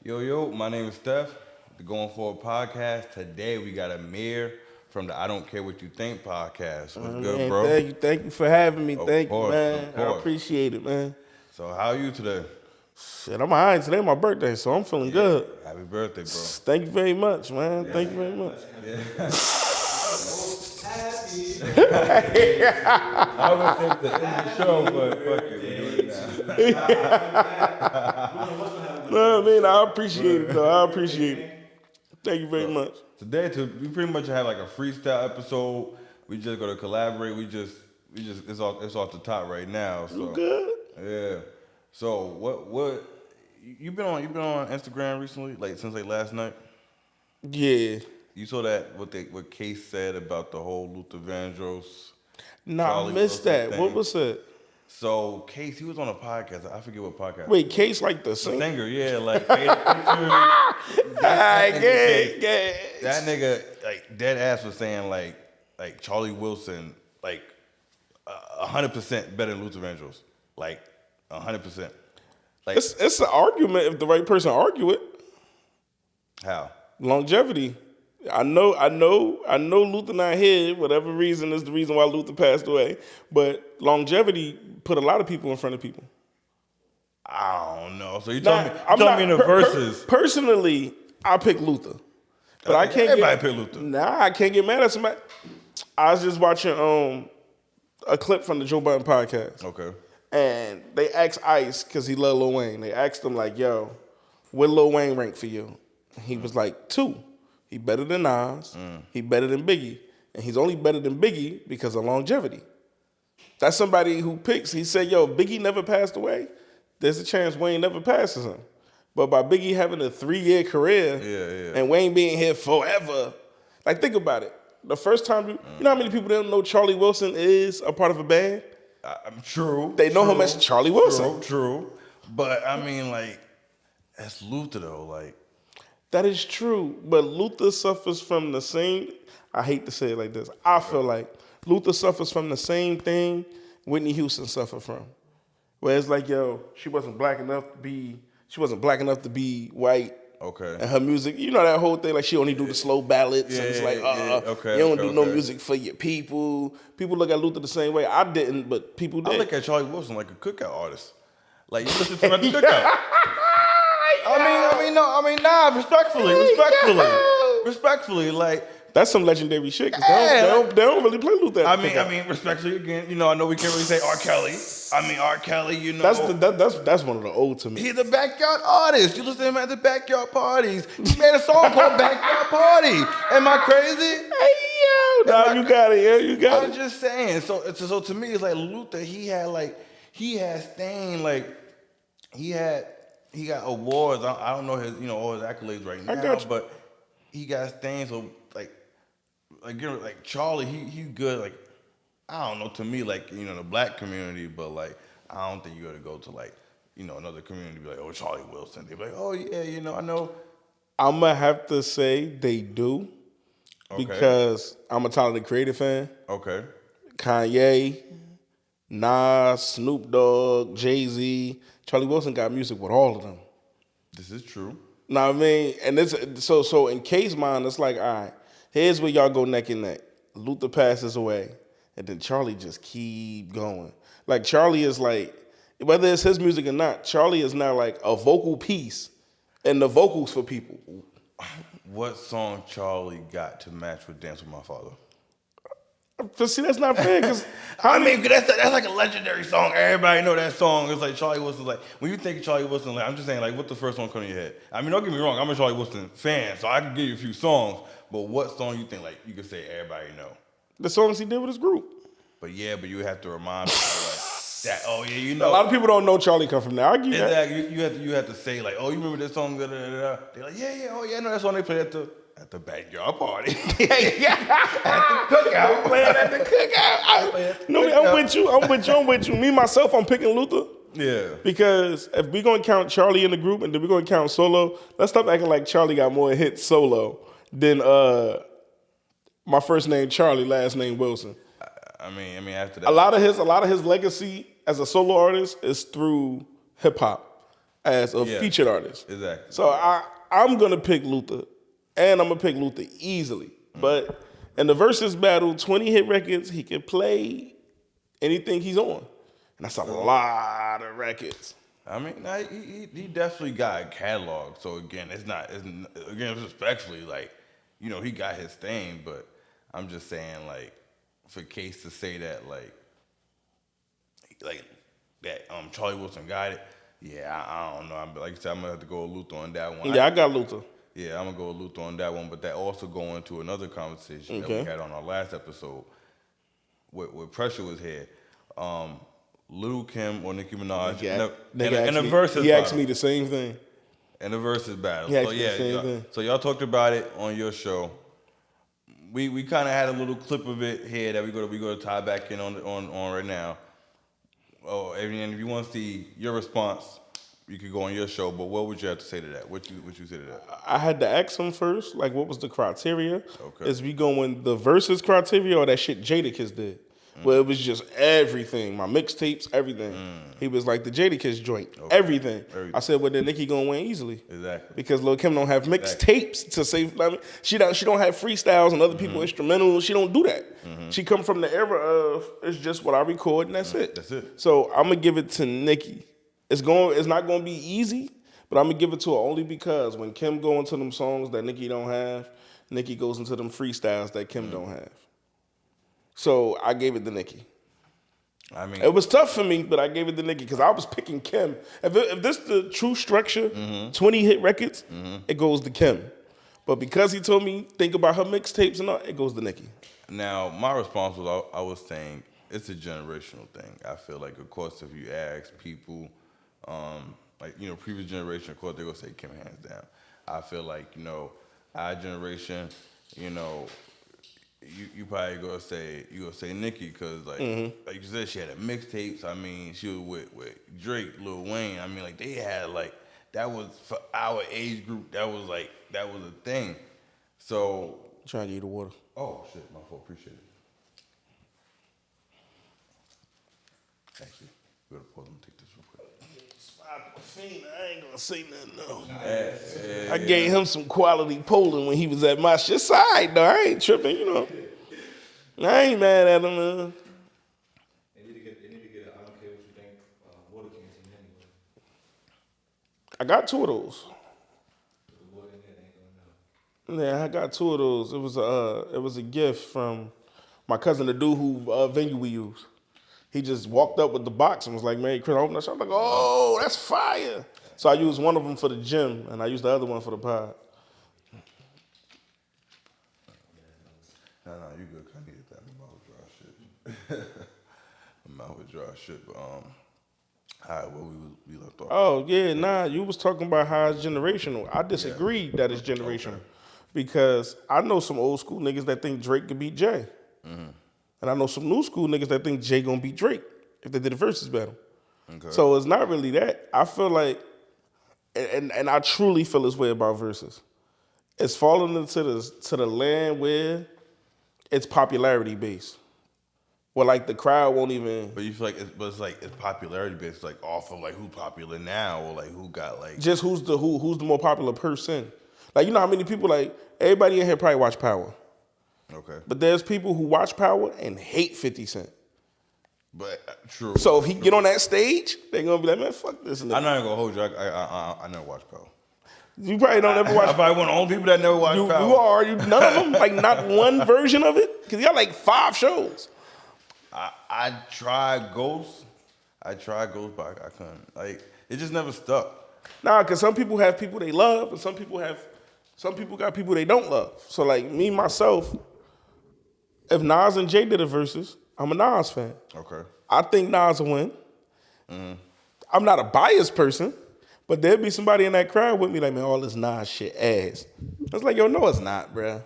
Yo, my name is Steph, the Going Forward Podcast. Today we got Amir from the I Don't Care What You Think podcast. What's good, Man, bro? thank you for having me. Thank you, man. Of I course. appreciate it, man. So how are you today? Shit, I'm all right. Today's my birthday, so I'm feeling good. Happy birthday, bro. Thank you very much, man. Thank you very much. I was going to end the show, but fuck it, we do it now. No, I mean, I appreciate it, though. I appreciate it. Thank you very much. Today, we pretty much have like a freestyle episode. We just going to collaborate. It's off the top right now. So You good? yeah. So what you been on Instagram recently? Like since like last night? Yeah. You saw that what Case said about the whole Luther Vandross? Nah, Charlie I missed Wilson that. thing. What was it? So Case, he was on a podcast. I forget what podcast. Wait, Case like the The singer? singer, yeah, like Faded Pictures. That nigga, like dead ass was saying like Charlie Wilson, like 100% better than Luther Vandross, like 100%. Like It's an argument if the right person argue it. how? Longevity. I know Luther not here. Whatever reason is the reason why Luther passed away. But longevity put a lot of people in front of people. I don't know. So you Nah, told me in the verses. Personally, I pick Luther. But I can't Everybody pick Luther. Nah, I can't get mad at somebody. I was just watching a clip from the Joe Budden podcast. Okay. And they asked Ice, because he loved Lil Wayne, they asked him like, yo, what Lil Wayne rank for you? And he was like, 2. He better than Nas. He better than Biggie. And he's only better than Biggie because of longevity. That's somebody who picks. He said, yo, if Biggie never passed away, there's a chance Wayne never passes him. But by Biggie having a 3-year career and Wayne being here forever, like think about it. The first time, you know how many people don't know Charlie Wilson is a part of a band? I'm true. They know him as Charlie Wilson. True. But I mean, like, that's Luther though. Like, That is true, but Luther suffers from the same, I hate to say it like this, I feel like Luther suffers from the same thing Whitney Houston suffered from. Where it's like, yo, she wasn't black enough to be white. okay. And her music, you know that whole thing, like she only do the slow ballads, and it's like, you don't do no music for your people. People look at Luther the same way. I didn't, but people did. I look at Charlie Wilson like a cookout artist. Like you listen to him at the cookout. Respectfully, like That's some legendary shit, because they don't really play Luther. I mean, respectfully again, you know, I know we can't really say R. Kelly. R. Kelly, you know. That's one of the old to me. He's a backyard artist. You listen to him at the backyard parties. He made a song called Backyard Party. Am I crazy? You got it. Yeah, you got I'm just saying. So to me, it's like Luther. He had Stain. Like he got awards. I don't know his all his accolades right now, but he got Stain. So like Charlie, he good. Like I don't know. To me, like the black community, but like I don't think you got to go to like another community and be like, oh, Charlie Wilson. They be like, oh yeah, I know. I'm gonna have to say they do, because I'm a Tyler the Creator fan. Okay. Kanye, Nas, Snoop Dogg, Jay-Z, Charlie Wilson got music with all of them. This is true. Know what I mean? And it's so in K's mind, it's like, all right, here's where y'all go neck and neck. Luther passes away, and then Charlie just keep going. Like Charlie is like, whether it's his music or not, Charlie is now like a vocal piece, and the vocals for people. What song Charlie got to match with Dance With My Father? But see, that's not fair, because that's like a legendary song. Everybody know that song. It's like Charlie Wilson's like, when you think of Charlie Wilson, like I'm just saying, like, what the first song come to your head? I mean, don't get me wrong, I'm a Charlie Wilson fan, so I can give you a few songs, but what song you think like you could say everybody know? the songs he did with his group. But you have to remind people like that. Oh yeah, A lot of people don't know Charlie come from there. I give you that. Exactly. You have to say like, oh, you remember this song? Da, da, da, da. They're like, I know that song they played at the backyard party. At the cookout. Playing at the cookout. I'm with you. Me, myself, I'm picking Luther. Yeah. Because if we're going to count Charlie in the group and then we're going to count solo, let's stop acting like Charlie got more hits solo than my first name Charlie, last name Wilson. I mean, after that. A lot of his legacy as a solo artist is through hip hop. as a featured artist. Exactly. So I'm gonna pick Luther, and I'm gonna pick Luther easily. But in the versus battle, 20 hit records, he can play anything he's on, and that's a lot of records. I mean, he definitely got a catalog. So again, it's respectfully, like, you know, he got his thing, but I'm just saying, like, for Case to say that, like that Charlie Wilson got it, yeah, I don't know. Like I said, I'm gonna have to go with Luther on that one. Yeah, I got Luther. Yeah, I'm gonna go with Luther on that one, but that also go into another conversation that we had on our last episode, where Pressure was here. Lil Kim or Nicki Minaj in a versus battle. He asked me the same thing. In a versus battle. So yeah, so y'all talked about it on your show. We kind of had a little clip of it here that we go to tie back in on right now. Oh, and if you want to see your response, you could go on your show. But what would you have to say to that? What you say to that? I had to ask him first, like, what was the criteria? Okay. Is we going the versus criteria or that shit Jadakiss did? Well, it was just everything. My mixtapes, everything. He was like, the Jadakiss joint, everything. I said, well, then Nicki gonna win easily. Exactly. Because Lil' Kim don't have mixtapes to say. I mean, she don't have freestyles and other people instrumentals. She don't do that. She come from the era of it's just what I record and that's it. That's it. So I'm gonna give it to Nicki. It's not gonna be easy, but I'm gonna give it to her only because when Kim go into them songs that Nicki don't have, Nicki goes into them freestyles that Kim don't have. So I gave it to Nicki. I mean, it was tough for me, but I gave it to Nicki because I was picking Kim. If this the true structure, 20 hit records, it goes to Kim. But because he told me think about her mixtapes and all, it goes to Nicki. Now my response was I was saying it's a generational thing. I feel like, of course, if you ask people, like, you know, previous generation, of course they're gonna say Kim hands down. I feel like, you know, our generation, you know. You probably gonna say Nicki because like you said, she had a mixtapes. I mean, she was with Drake, Lil Wayne. I mean, like they had like that was for our age group. That was a thing. So trying to get you the water. Oh shit, my fault. Appreciate it. Thank you. We gotta pause and take this real quick. I ain't gonna say nothing though. I gave him some quality polling when he was at my shit side though. I ain't tripping, you know. I ain't mad at him, man. They need to get I don't care what you think, water cans in anyway. I got 2 of those. The water in there, they ain't gonna know. Yeah, I got 2 of those. It was a gift from my cousin, the dude who venue we use. He just walked up with the box and was like, "Merry Christmas." I opened that shop. I'm like, "Oh, that's fire!" So I used one of them for the gym, and I used the other one for the pod. No, you good. I needed that. My mouth was dry shit. My mouth was dry shit. But all right, what we left off. Oh yeah, nah. You was talking about how it's generational. I disagree that it's generational because I know some old school niggas that think Drake could beat Jay. And I know some new school niggas that think Jay gonna beat Drake if they did a versus battle. Okay. So it's not really that. I feel like, and I truly feel this way about versus. It's falling into the land where it's popularity based. Where like the crowd won't even. But you feel like it's popularity based, like off of like who popular now or like who got like. Just who's the more popular person. Like you know how many people like everybody in here probably watch Power. Okay. But there's people who watch Power and hate 50 Cent. But true. So if he get on that stage, they're gonna be like, man, fuck this. I'm not gonna hold you. I never watched Power. You probably don't ever watch. I'm probably one of the only people that never watched Power. You none of them? Like not one version of it? Because you got like 5 shows. I tried Ghost. But I couldn't. Like it just never stuck. Nah, because some people have people they love, and some people got people they don't love. So like me myself. If Nas and Jay did a versus, I'm a Nas fan. Okay. I think Nas will win. I'm not a biased person, but there'd be somebody in that crowd with me like, man, all this Nas shit ass. I was like, yo, no, it's not, bruh.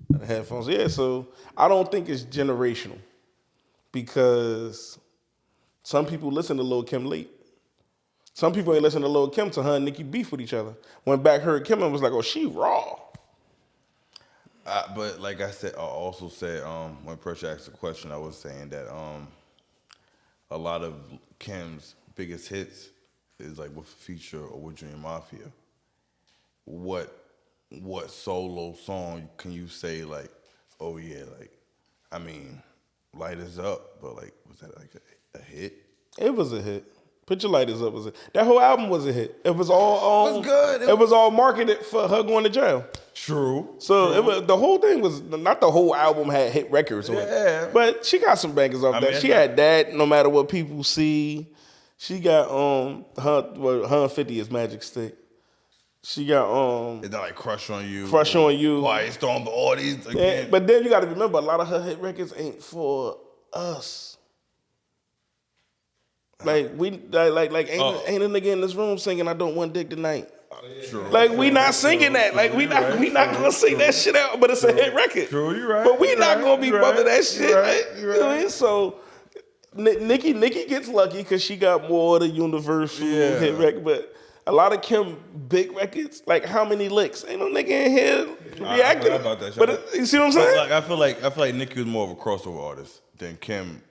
The headphones, yeah. So I don't think it's generational because some people listen to Lil' Kim late. Some people ain't listen to Lil' Kim till her and Nicki beef with each other. Went back, heard Kim and was like, oh, she raw. But like I said, I also said when Pressure asked the question, I was saying that a lot of Kim's biggest hits is like with Feature or with Junior Mafia. What solo song can you say like, oh yeah, like, I mean, Light Us Up, but like, was that like a hit? It was a hit. Put Your Lighters Up was a hit. That whole album was a hit. It was all It was good. It was all marketed for her going to jail. True. So it was, the whole thing was not the whole album had hit records on it, but she got some bangers off that. She had that. No matter what people see, she got her and 50 is Magic Stick. She got It's not like Crush on You. Crush on You. Quiet Storm, but all these again. Yeah, but then you got to remember, a lot of her hit records ain't for us. Like ain't a nigga in this room singing "I Don't Want Dick Tonight." True. Like we not singing that. Like we not gonna sing that shit out. But it's a hit record. True, you right. But we not gonna be bumping that shit. You're right. You know what I mean? So Nicki gets lucky because she got more of the universal hit record. But a lot of Kim big records, like how many licks? Ain't no nigga in here reacting. I about that shit. But you see what I'm saying? Like I feel like Nicki was more of a crossover artist than Kim.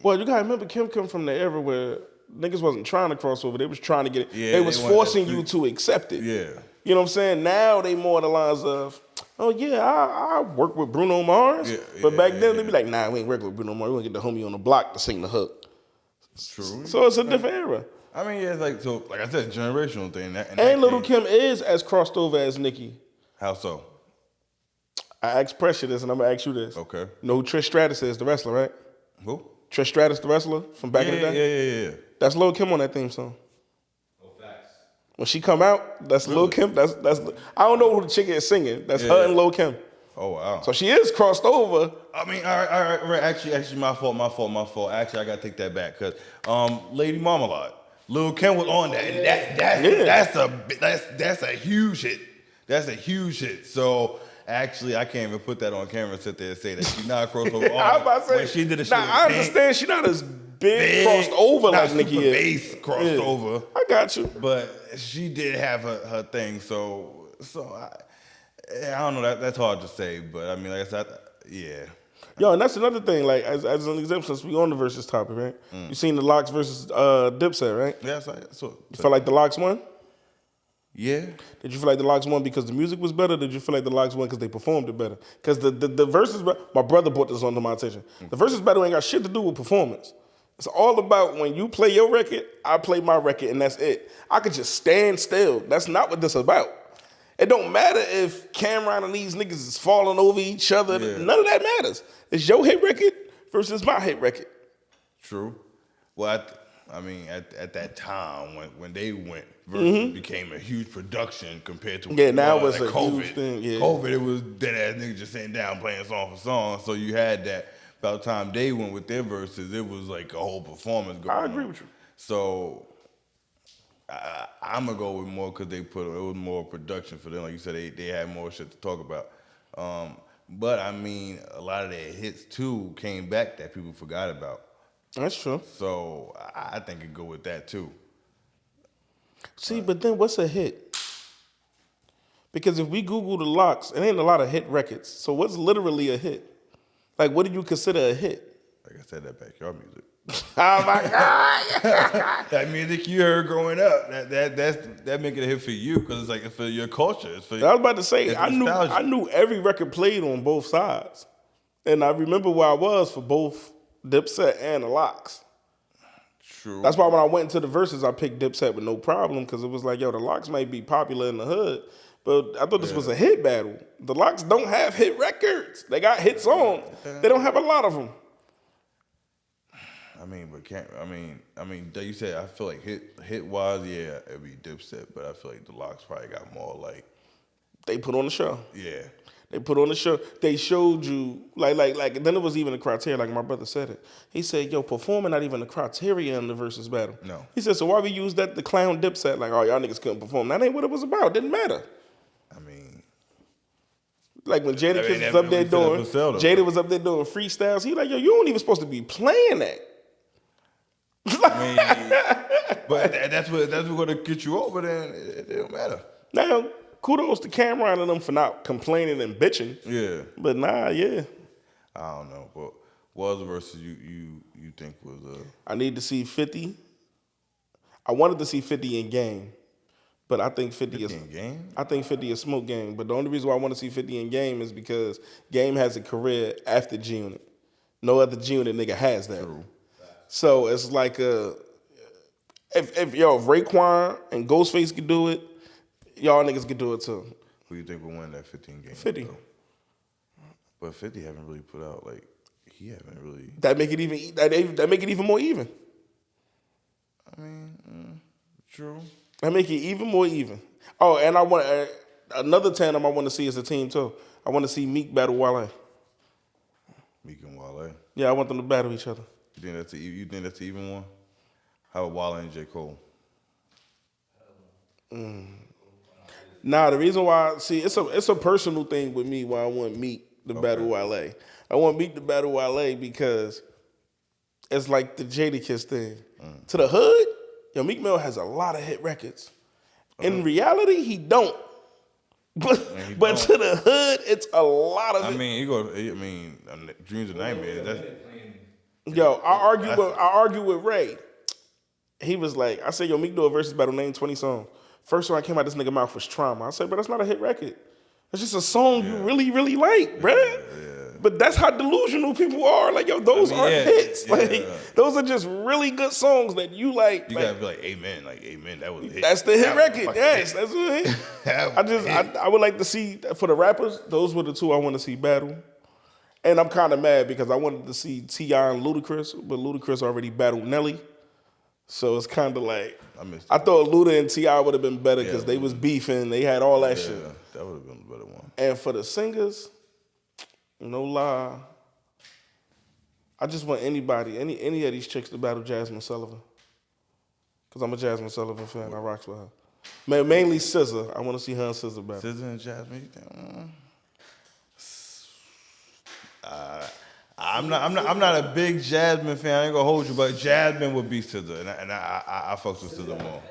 Well, you gotta remember, Kim come from the era where niggas wasn't trying to cross over. They was trying to get it. Yeah, they was forcing you to accept it. Yeah. You know what I'm saying? Now they more the lines of, oh yeah, I work with Bruno Mars. But back then they be like, nah, we ain't working with Bruno Mars. We gonna get the homie on the block to sing the hook. True. So it's a different era. I mean, yeah, it's like, so like I said, generational thing. And Little Kim is as crossed over as Nicki. How so? I asked Pressure this, and I'm gonna ask you this. Okay. You know who Trish Stratus is, the wrestler, right? Who? Trish Stratus, the wrestler from back in the day? Yeah. That's Lil Kim on that theme song. Oh, facts. When she come out, that's Lil Kim. That's I don't know who the chick is singing. That's her and Lil Kim. Oh wow. So she is crossed over. I mean, all right. Actually, my fault. Actually, I gotta take that back because Lady Marmalade, Lil Kim was on that, and that's a huge hit. That's a huge hit. So actually, I can't even put that on camera and sit there and say that she's not a crossover. I was about to say, when she did a shit. Now I understand she's not as big crossed over like Nicki is. Base crossed over. I got you. But she did have her thing. So I don't know. That's hard to say. But I mean, like I said, yeah. Yo, and that's another thing. Like as an example, since we on the versus topic, right? You seen the Lox versus Dipset, right? Yeah, so You felt like the Lox won? yeah. Did you feel like the Lox won because the music was better? Or did you feel like the Lox won because they performed it better? Because the versus, my brother brought this onto my attention. The versus battle ain't got shit to do with performance. It's all about when you play your record, I play my record, and that's it. I could just stand still. That's not what this is about. It don't matter if Cameron and these niggas is falling over each other. Yeah. None of that matters. It's your hit record versus my hit record. True. Well, I mean, at that time when they went, versus became a huge production compared to now it's like a COVID. Huge thing. Yeah. COVID, it was dead ass niggas just sitting down playing song for song. So you had that. By the time they went with their verses, it was like a whole performance going on. I agree with you. So I'm gonna go with more because it was more production for them. Like you said, they had more shit to talk about. But I mean, a lot of their hits too came back that people forgot about. That's true. So I think it'd go with that too. See, but then what's a hit? Because if we Google the Lox, it ain't a lot of hit records. So what's literally a hit? Like, what do you consider a hit? Like I said, that backyard music. Oh my God! That music you heard growing up, that make it a hit for you because it's like it's for your culture. It's for I was about to say, I knew every record played on both sides, and I remember where I was for both Dipset and the Lox. True. That's why when I went into the verses, I picked Dipset with no problem because it was like, yo, the Lox might be popular in the hood, but I thought this was a hit battle. The Lox don't have hit records. They got hit songs. They don't have a lot of them. I mean, you said I feel like hit wise, yeah, it'd be Dipset, but I feel like the Lox probably got more like they put on the show. Yeah. They put on the show. They showed you like then it was even a criteria, like my brother said it. He said, yo, performing not even a criteria in the versus battle. No. He said, so why we use that to clown Dipset? Like, oh, y'all niggas couldn't perform. That ain't what it was about. Didn't matter. I mean, like when Jada was up there doing freestyles, he like, yo, you ain't even supposed to be playing that. I mean, but that's what gonna get you over. Then it don't matter. Now, kudos to Cameron and them for not complaining and bitching. Yeah. But nah, yeah. I don't know. But what other verses you think was I need to see 50. I wanted to see 50 in Game, but I think 50 is in Game? I think 50 is Smoke Game. But the only reason why I want to see 50 in Game is because Game has a career after G Unit. No other G Unit nigga has that. True. So it's like if Raekwon and Ghostface could do it, y'all niggas could do it too. Who you think will win that 15 game? 50. Though? But 50 haven't really put out like he haven't really. That make it even that make it even more even. I mean, true. That make it even more even. Oh, and I want another tandem I want to see as a team too. I want to see Meek battle Wale. Meek and Wale. Yeah, I want them to battle each other. You think that's the even one? How about Wale and J. Cole? Nah, the reason why it's a personal thing with me why I want Meek to battle Wale. I want Meek to battle Wale because it's like the Jadakiss thing. To the hood, Meek Mill has a lot of hit records. In reality, he don't. But to the hood, it's a lot of. Dreams and Nightmares. I argue with Ray. He was like, I said, Meek do a versus battle, name 20 songs. First song that came out this nigga mouth was Trauma. I said, bro, that's not a hit record. It's just a song you really, really like, bro. Yeah. But that's how delusional people are. Like, those aren't hits. Like, those are just really good songs that you like. You gotta be like, amen. Like, amen. That was a hit. That's the hit record. Yes, that's a hit. I would like to see, for the rappers, those were the two I want to see battle. And I'm kind of mad because I wanted to see T.I. and Ludacris, but Ludacris already battled Nelly. So it's kind of like, I thought Luda and T.I. would have been better because they was beefing. They had all that shit. That would have been a better one. And for the singers, no lie, I just want anybody, any of these chicks to battle Jasmine Sullivan. Because I'm a Jasmine Sullivan fan. I rocks with her. Mainly SZA. I want to see her and SZA battle. SZA and Jasmine. I'm not a big Jasmine fan. I ain't gonna hold you, but Jasmine would be SZA, and I fucks with SZA more.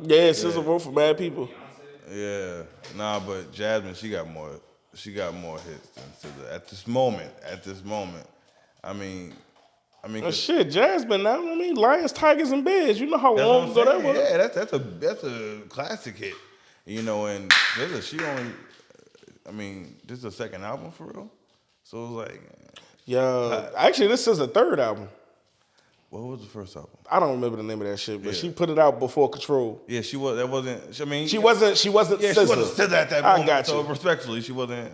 Yeah, SZA wrote for bad people. Yeah, but Jasmine, she got more hits than SZA at this moment. I mean, shit, Jasmine. Now Lions, Tigers, and Bears. You know how long ago that was. Yeah, that's a classic hit. And SZA, she only. This is the second album for real. So it was like, actually, this is the third album. What was the first album? I don't remember the name of that shit, but she put it out before Control. Yeah, she was. That wasn't. She wasn't. She wasn't. Yeah, SZA. she wasn't SZA at that moment. I got you. So respectfully, she wasn't.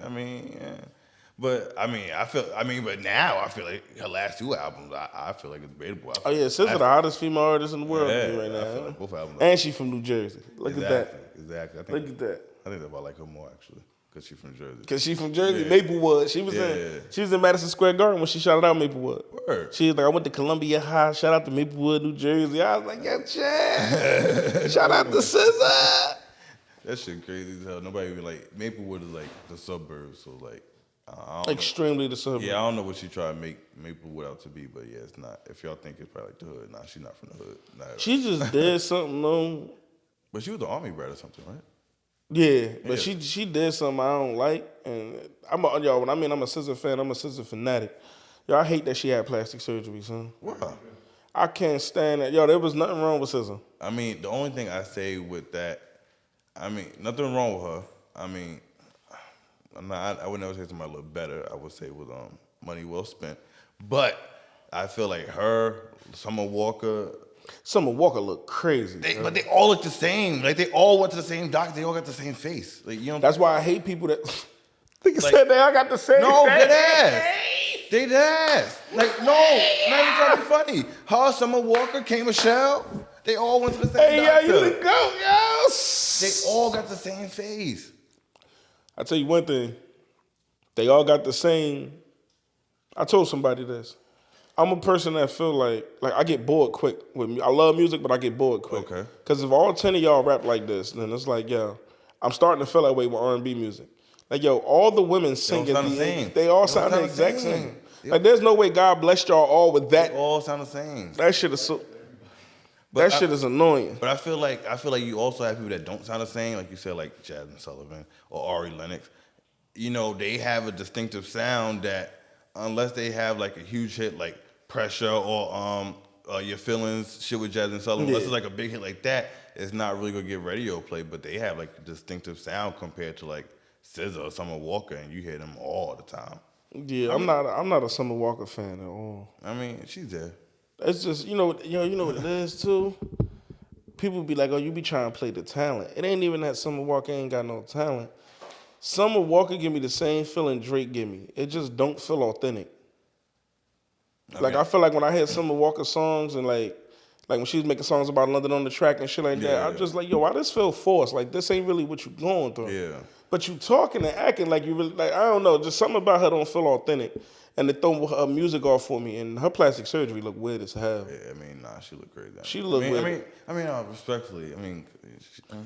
But now I feel like her last two albums, I feel like it's debatable. SZA the hottest female artist in the world right now. I feel like both albums. And she from New Jersey. Look at that. Exactly. Look at that. I think that's why I like her more actually. Because she's from Jersey. Maplewood. She was in Madison Square Garden when she shouted out Maplewood. Word. She was like, I went to Columbia High. Shout out to Maplewood, New Jersey. I was like, yeah, Chad. Shout out to SZA. That shit crazy as hell. Nobody even like Maplewood is like the suburbs, so like extremely the suburbs. Yeah, I don't know what she tried to make Maplewood out to be, but yeah, it's not. If y'all think it's probably like the hood, she's not from the hood. She just did something though. But she was the Army brat or something, right? Yeah, but she did something I don't like, and I'm a SZA fan. I'm a SZA fanatic. I hate that she had plastic surgery, son. Wow. I can't stand that. There was nothing wrong with SZA. The only thing I say with that, nothing wrong with her. I would never say somebody look better. I would say with money well spent. But I feel like her, Summer Walker look crazy. But they all look the same. Like they all went to the same doctor. They all got the same face. Like That's why I hate people that said they all got the same. No, face. They dead ass. Like no, not even trying to be funny. Her, Summer Walker, K. Michelle. They all went to the same doctor. Hey, yo, you the goat, yo. They all got the same face. I tell you one thing. They all got the same. I told somebody this. I'm a person that feel like I get bored quick with me. I love music, but I get bored quick. Okay. Because if all 10 of y'all rap like this, then it's like, I'm starting to feel that way with R&B music. Like, all the women singing, they all sound the exact same. Yep. Like, there's no way God blessed y'all all with that. They all sound the same. That shit is shit is annoying. But I feel like you also have people that don't sound the same, like you said, like Jasmine Sullivan or Ari Lennox. They have a distinctive sound that unless they have like a huge hit like Pressure or Your Feelings, shit with Jasmine Sullivan. Unless it's like a big hit like that, it's not really gonna get radio play. But they have like a distinctive sound compared to like SZA or Summer Walker, and you hear them all the time. Yeah, I'm not a Summer Walker fan at all. I mean, she's there. It's just you know what it is too. People be like, oh, you be trying to play the talent. It ain't even that Summer Walker ain't got no talent. Summer Walker give me the same feeling Drake give me. It just don't feel authentic. Okay. Like I feel like when I hear Summer Walker songs and like when she was making songs about London on the Track and shit like that, I'm just like, yo, why this feel forced? Like this ain't really what you going through. Yeah. But you talking and acting like you really like I don't know, just something about her don't feel authentic. And they throw her music off for me, and her plastic surgery look weird as hell. Yeah, I mean, nah, she look crazy. She look weird. I mean, respectfully, I mean,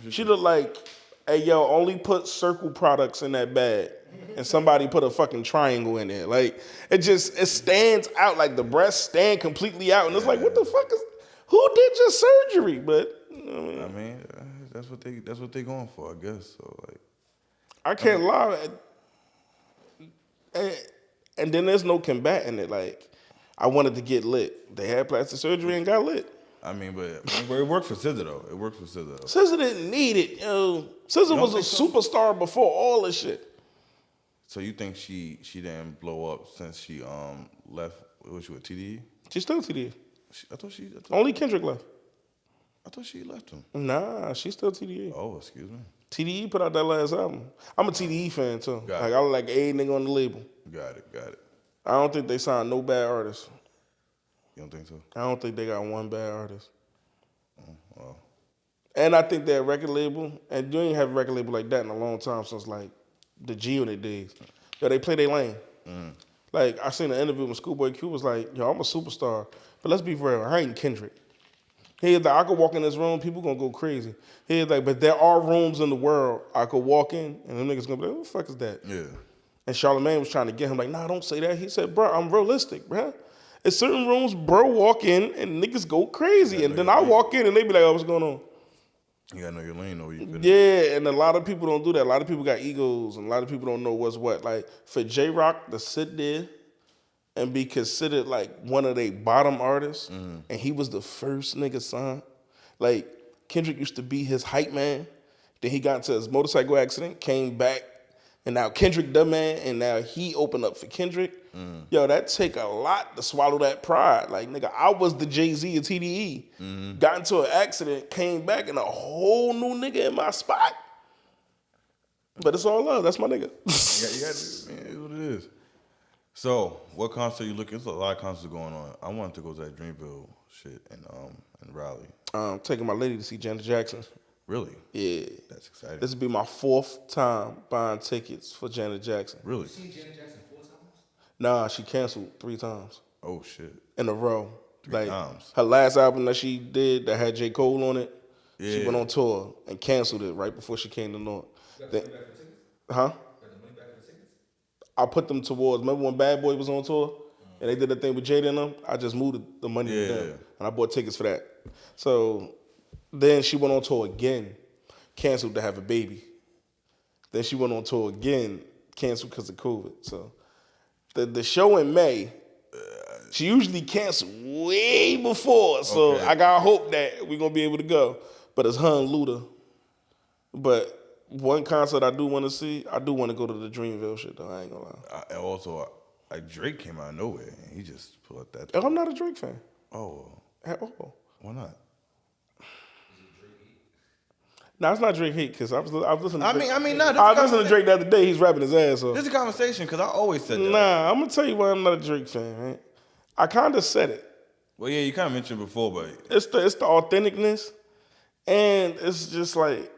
she look like, hey, yo, only put Circle products in that bag, and somebody put a fucking triangle in there. Like, it stands out, like the breasts stand completely out, and it's like, what the fuck who did your surgery? But, I mean, that's what they going for, I guess. So, like, I can't lie. And then there's no combating it. Like, I wanted to get lit. They had plastic surgery and got lit. I mean, but it worked for SZA though. It worked for SZA. Though. SZA didn't need it, yo. SZA was a superstar before all this shit. So you think she didn't blow up since she left? Was she with TDE? She's still TDE. I thought only Kendrick left. I thought she left him. Nah, she's still TDE. Oh, excuse me. TDE put out that last album. I'm a TDE fan too. Got like it. I like a nigga on the label. Got it. I don't think they signed no bad artists. You don't think so? I don't think they got one bad artist. Oh, well. And I think their record label, and you ain't have a record label like that in a long time since like the G-Unit days. Yo, they play their lane. Mm. Like I seen an interview with Schoolboy Q was like, yo, I'm a superstar, but let's be real, I ain't Kendrick. He was like, I could walk in this room, people gonna go crazy. He was like, but there are rooms in the world I could walk in, and them niggas gonna be like, what the fuck is that? Yeah. And Charlamagne was trying to get him like, nah, don't say that. He said, bro, I'm realistic, bro. In certain rooms, bro walk in and niggas go crazy. And then I walk in and they be like, oh, what's going on? You gotta know your lane, or you could. Yeah, and a lot of people don't do that. A lot of people got egos, and a lot of people don't know what's what. Like, for J-Rock to sit there and be considered like one of their bottom artists, and he was the first nigga signed. Like, Kendrick used to be his hype man. Then he got into his motorcycle accident, came back, and now Kendrick the man, and now he opened up for Kendrick. Yo, that take a lot to swallow that pride. Like, nigga, I was the Jay-Z of TDE. Got into an accident, came back, and a whole new nigga in my spot. But it's all love. That's my nigga. You got it is what it is. So, what concert you looking? There's a lot of concerts going on. I wanted to go to that Dreamville shit in Raleigh. Taking my lady to see Janet Jackson. Really? Yeah. That's exciting. This will be my 4th time buying tickets for Janet Jackson. Really? You seen Janet Jackson 4 times? Nah, she canceled 3 times. Oh, shit. In a row. 3 times? Her last album that she did that had J. Cole on it, yeah. She went on tour and canceled it right before she came to North. You got the money back for tickets? Huh? You got the money back for the tickets? I put them towards, remember when Bad Boy was on tour? And they did that thing with Jada and them? I just moved the money to them. And I bought tickets for that. So then she went on tour again, canceled to have a baby. Then she went on tour again, canceled because of COVID. So the show in May, she usually canceled way before. So I got hope that we're going to be able to go. But it's her and Luda. But one concert I do want to see, I do want to go to the Dreamville shit, though. I ain't going to lie. Also, Drake came out of nowhere. And he just pulled up that. I'm not a Drake fan. Oh. At all. Why not? No, it's not Drake hate because I was listening. To Drake. I mean, no. I was listening to Drake the other day. He's rapping his ass off. This is a conversation because I always said that. Nah, I'm gonna tell you why I'm not a Drake fan. Right? I kind of said it. Well, yeah, you kind of mentioned before, but It's the authenticness, and it's just like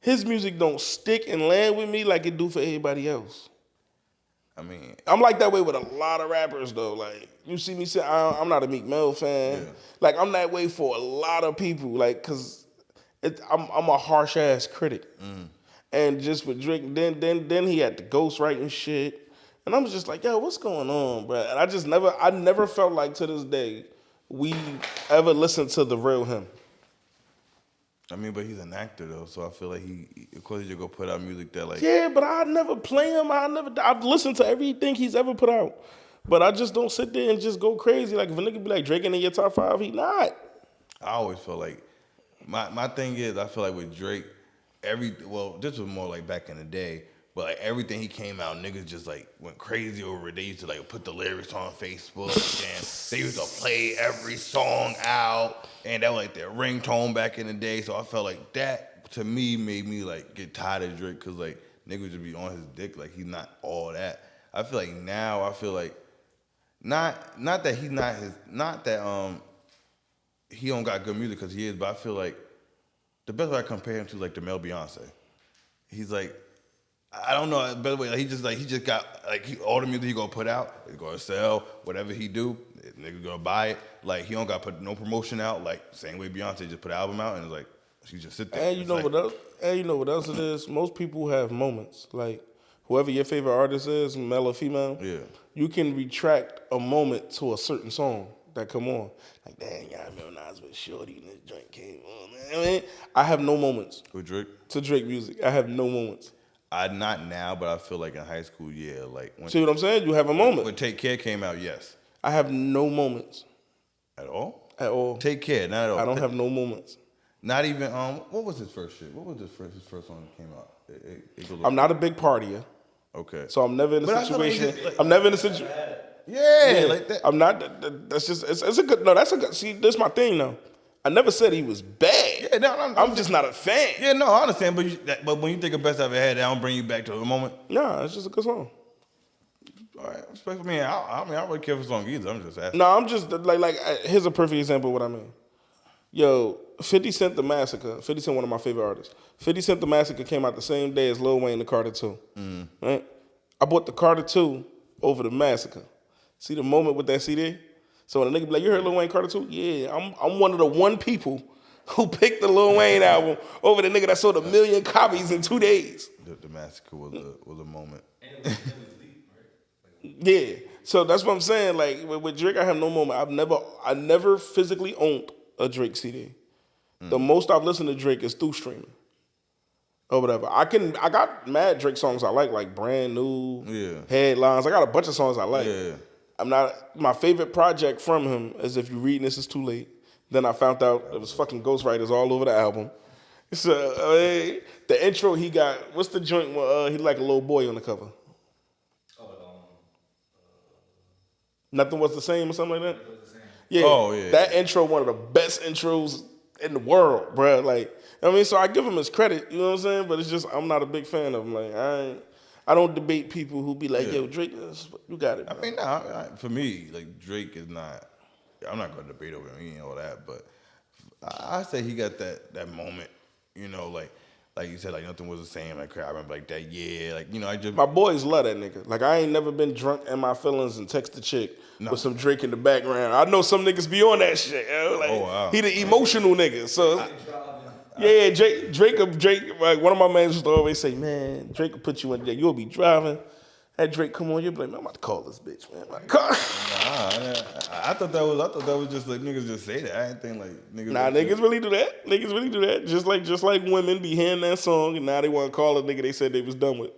his music don't stick and land with me like it do for everybody else. I mean, I'm like that way with a lot of rappers though. Like you see me say, I'm not a Meek Mill fan. Yeah. Like I'm that way for a lot of people. Like cause I'm a harsh ass critic. And just with Drake, then he had the ghostwriting shit, and I'm just like, yo, what's going on, bro? And I never felt like to this day we ever listened to the real him. I mean, but he's an actor though, so I feel like of course he's gonna put out music that like. Yeah, but I never play him. I've listened to everything he's ever put out. But I just don't sit there and just go crazy. Like if a nigga be like Drake in your top 5, he not. I always feel like my thing is I feel like with Drake, this was more like back in the day, but like everything he came out, niggas just like went crazy over it. They used to like put the lyrics on Facebook and they used to play every song out, and that was like their ringtone back in the day. So I felt like that to me made me like get tired of Drake because like niggas just be on his dick like he's not all that. I feel like now not that he's not his, not that he don't got good music because he is, but I feel like the best way I compare him to like the male Beyonce. He's like, I don't know, the best way, like he just got like all the music he gonna put out is gonna sell. Whatever he do, niggas gonna buy it. Like he don't got put no promotion out. Like same way Beyonce just put an album out and it's like she just sit there. And you know what else? And you know what else it is? Most people have moments. Like whoever your favorite artist is, male or female, you can retract a moment to a certain song that come on. Like, dang, y'all remember Nas with Shorty and this joint came on. I mean, I have no moments. With Drake? To Drake music. I have no moments. Not now, but I feel like in high school, yeah. Like when, see what I'm saying? You have a moment. When Take Care came out, yes. I have no moments. At all? At all. Take Care, not at all. I don't have no moments. Not even, what was his first shit? What was his first song that came out? I'm not a big partier. Okay. So I'm never in a situation. I'm never in a situation. Yeah, like that. I'm not. That's just. It's a good. No, that's a good. See, that's my thing though. I never said he was bad. Yeah, no, I'm just not a fan. Yeah, no, I understand. But when you think of best I've ever had, that don't bring you back to the moment. Nah, it's just a good song. All right, respect for me. I don't really care for the song either. I'm just asking. No, I'm just like. Here's a perfect example of what I mean. Yo, 50 Cent the Massacre. 50 Cent, one of my favorite artists. 50 Cent the Massacre came out the same day as Lil Wayne the Carter 2. Right? I bought the Carter 2 over the Massacre. See the moment with that CD? So when a nigga be like, you heard Lil Wayne Carter 2? Yeah, I'm one of the one people who picked the Lil Wayne album over the nigga that sold 1 million copies in 2 days. The Massacre was a moment. Yeah. So that's what I'm saying. Like with Drake, I have no moment. I never physically owned a Drake CD. The most I've listened to Drake is through streaming. Or whatever. I got mad Drake songs I like Brand New, Headlines. I got a bunch of songs I like. Yeah. My favorite project from him is If You Reading This Is Too Late. Then I found out it was fucking ghostwriters all over the album. So the intro he got, what's the joint where he like a little boy on the cover? Nothing Was the Same or something like that? Yeah. Oh, yeah. That intro, one of the best intros in the world, bro. Like, I mean, so I give him his credit, you know what I'm saying? But it's just, I'm not a big fan of him. Like, I don't debate people who be like, yo, Drake, you got it, bro. I mean, for me, like, Drake is not, I'm not going to debate over him, he ain't all that, but I say he got that moment, you know, like you said, like, nothing was the same. Like, I remember, like, that, yeah. Like, you know, I just... My boys love that nigga. Like, I ain't never been drunk in my feelings and text a chick with some Drake in the background. I know some niggas be on that shit, yo. Like, wow. He the emotional nigga, so... Yeah, Drake, like, one of my mans used to always say, man, Drake will put you in there. You'll be driving. That Drake come on, you'll be like, man, I'm about to call this bitch, man. I thought that was just like niggas just say that. I didn't think like niggas. Nah, niggas really do that. Niggas really do that. Just like women be hearing that song and now they want to call a nigga they said they was done with.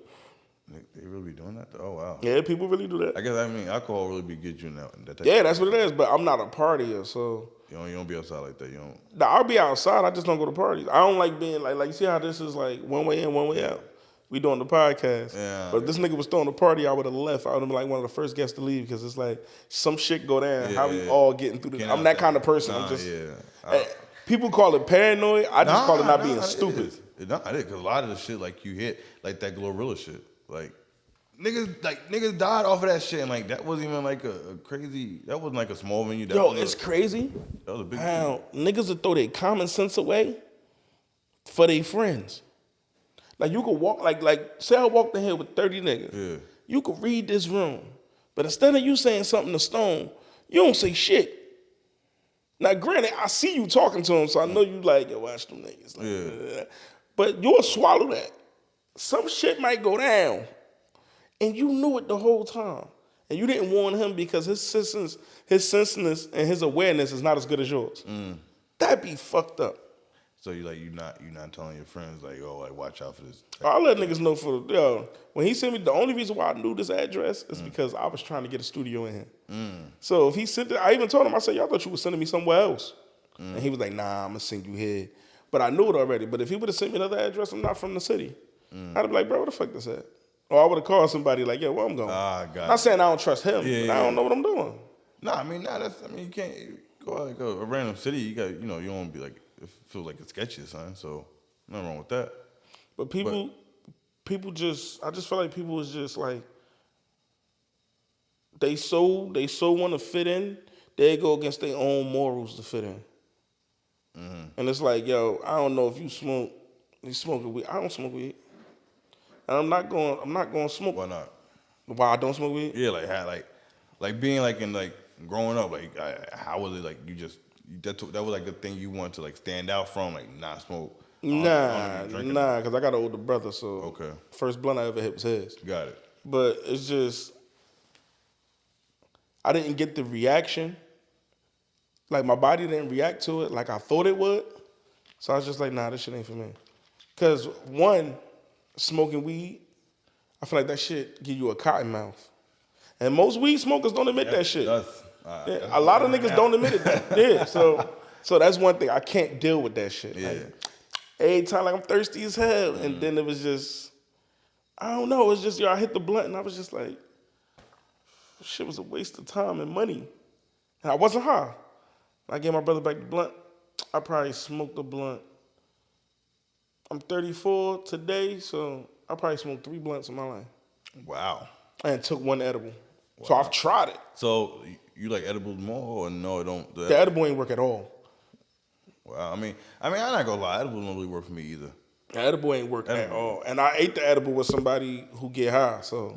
They really be doing that? Oh wow. Yeah, people really do that. I guess alcohol really be get you now. Yeah, that's what it is. But I'm not a partier, so. You don't be outside like that. You don't. Nah, I'll be outside. I just don't go to parties. I don't like being like you see how this is like one way in, one way out. We doing the podcast. Yeah. But if this nigga was throwing a party, I would have left. I would have been like one of the first guests to leave because it's like some shit go down. How we all getting through this? I'm that kind of person. I'm just. People call it paranoid. I just call it not being stupid. I did because a lot of the shit like you hit like that Glorilla shit like. Niggas died off of that shit, and like that wasn't even like a crazy. That wasn't like a small venue. It's crazy. That was a big. How niggas would throw their common sense away for their friends. Like you could walk, like say I walked in here with 30 niggas. Yeah. You could read this room, but instead of you saying something to Stone, you don't say shit. Now, granted, I see you talking to him, so I know you like, yo, watch them niggas. Like, but you'll swallow that. Some shit might go down. And you knew it the whole time. And you didn't warn him because his sensitivity and his awareness is not as good as yours. That'd be fucked up. So you not telling your friends like, oh, like watch out for this. I let niggas know when he sent me. The only reason why I knew this address is because I was trying to get a studio in here. So if he sent it, I even told him, I said, y'all thought you were sending me somewhere else, and he was like, nah, I'm gonna send you here. But I knew it already. But if he would have sent me another address, I'm not from the city. I'd be like, bro, where the fuck this at? Or I would have called somebody like, yo, where I'm going. Not saying I don't trust him, but I don't know what I'm doing. You can't go out like a random city. You got, you don't want to be like, it feels like it's sketchy or something. So nothing wrong with that. But people just, I just feel like people is just like, they so want to fit in, they go against their own morals to fit in. And it's like, yo, I don't know if you smoking weed. I don't smoke weed. And I'm not going to smoke. Why not? Why I don't smoke weed? Yeah, like being like in like growing up, like how was it like that was like the thing you wanted to like stand out from, like not smoke? Nah, because I got an older brother, so okay. First blunt I ever hit was his. Got it. But it's just, I didn't get the reaction. Like my body didn't react to it like I thought it would. So I was just like, nah, this shit ain't for me. Because one, smoking weed, I feel like that shit give you a cotton mouth. And most weed smokers don't admit that shit. A lot of niggas don't admit it. Yeah, so that's one thing. I can't deal with that shit. Yeah. Like, every time, like, I'm thirsty as hell. And then it was just, I don't know. It was just, I hit the blunt and I was just like, shit was a waste of time and money. And I wasn't high. I gave my brother back the blunt. I probably smoked the blunt. I'm 34 today, so I probably smoked 3 blunts in my life. Wow. And took 1 edible. Wow. So I've tried it. So you like edibles more or no, it don't? The edible ain't work at all. Wow. I mean, I'm not gonna lie, edibles don't really work for me either. The edible ain't work at all. And I ate the edible with somebody who get high, so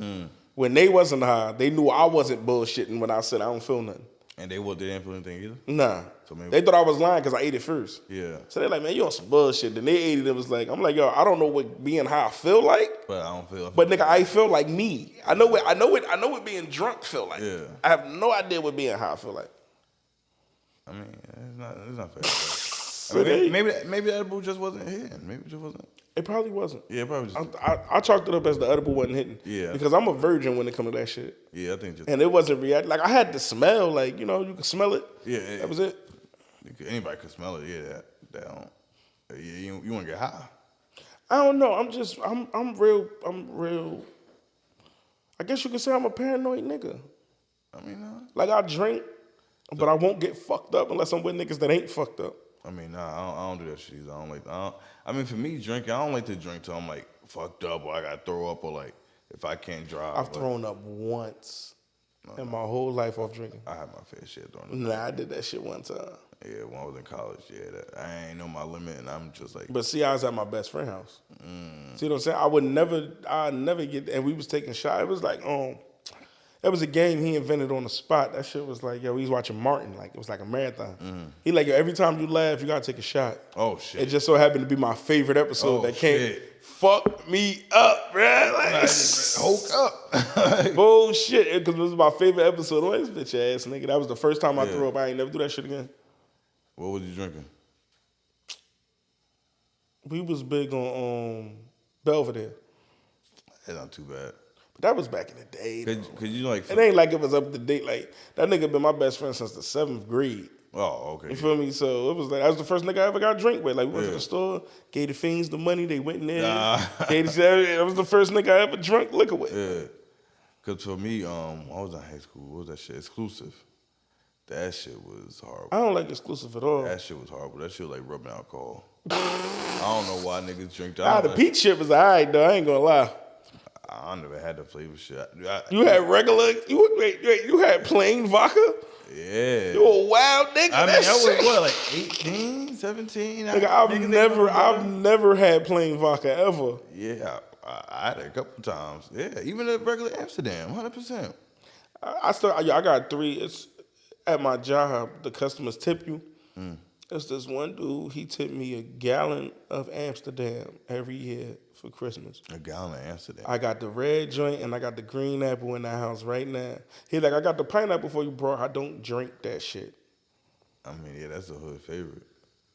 when they wasn't high, they knew I wasn't bullshitting when I said I don't feel nothing. And they didn't feel anything either? Nah. So maybe they thought I was lying because I ate it first. Yeah. So they're like, man, you on some bullshit. Then they ate it and was like, I'm like, yo, I don't know what being high feel like. But I don't feel. But nigga, I feel like me. I know what being drunk feel like. Yeah. I have no idea what being high feel like. I mean, it's not fair. I mean, maybe the edible just wasn't hitting. Maybe it just wasn't. It probably wasn't. Yeah, it probably just. I chalked it up as the edible wasn't hitting. Yeah. Because I'm a virgin when it comes to that shit. Yeah, I think just. And it wasn't react. Like I had the smell. Like you could smell it. Yeah. That was it. Anybody could smell it. Yeah. That don't. Yeah, you want to get high. I don't know. I'm real. I guess you could say I'm a paranoid nigga. I mean, no. Like I drink, but I won't get fucked up unless I'm with niggas that ain't fucked up. I mean, nah, I don't do that shit either. I mean, for me, drinking, I don't like to drink till I'm like fucked up or I gotta throw up or like if I can't drive. I've thrown up once in my whole life off drinking. I had my fair share throwing up. Nah, I did that shit one time. Yeah, when I was in college, I ain't know my limit and I'm just like. But see, I was at my best friend's house. See what I'm saying? I'd never get, and we was taking shots. It was like, that was a game he invented on the spot. That shit was like, yo, he was watching Martin. Like, it was like a marathon. He like, yo, every time you laugh, you gotta take a shot. Oh, shit. It just so happened to be my favorite episode that came fuck me up, bruh. Like, hoke up. Bullshit. Because it was my favorite episode. Oh, this bitch ass nigga. That was the first time I threw up. I ain't never do that shit again. What was you drinking? We was big on Belvedere. That's not too bad. But that was back in the day. Cause you like it ain't like it was up to date. Like that nigga been my best friend since the 7th grade. Oh, okay. You feel me? So it was like that was the first nigga I ever got a drink with. Like we went to the store, gave the fiends the money, they went in there. That was the first nigga I ever drunk liquor with. Yeah. Cause for me, I was in high school. What was that shit? Exclusive. That shit was horrible. I don't like Exclusive at all. That shit was horrible. That shit was like rubbing alcohol. I don't know why niggas drink that. The peach shit was alright though. I ain't gonna lie. I never had the flavor shit. You had regular? You had plain vodka? Yeah. You a wild nigga. I mean, that was what, like 18, 17? Nigga, I've never had plain vodka ever. Yeah, I had it a couple times. Yeah, even at regular Amsterdam, 100%. I got 3. It's at my job. The customers tip you. There's this one dude. He tipped me a gallon of Amsterdam every year for Christmas. A gallon of Amsterdam. I got the red joint and I got the green apple in the house right now. He like, I got the pineapple for you, bro. I don't drink that shit. I mean, yeah, that's a hood favorite.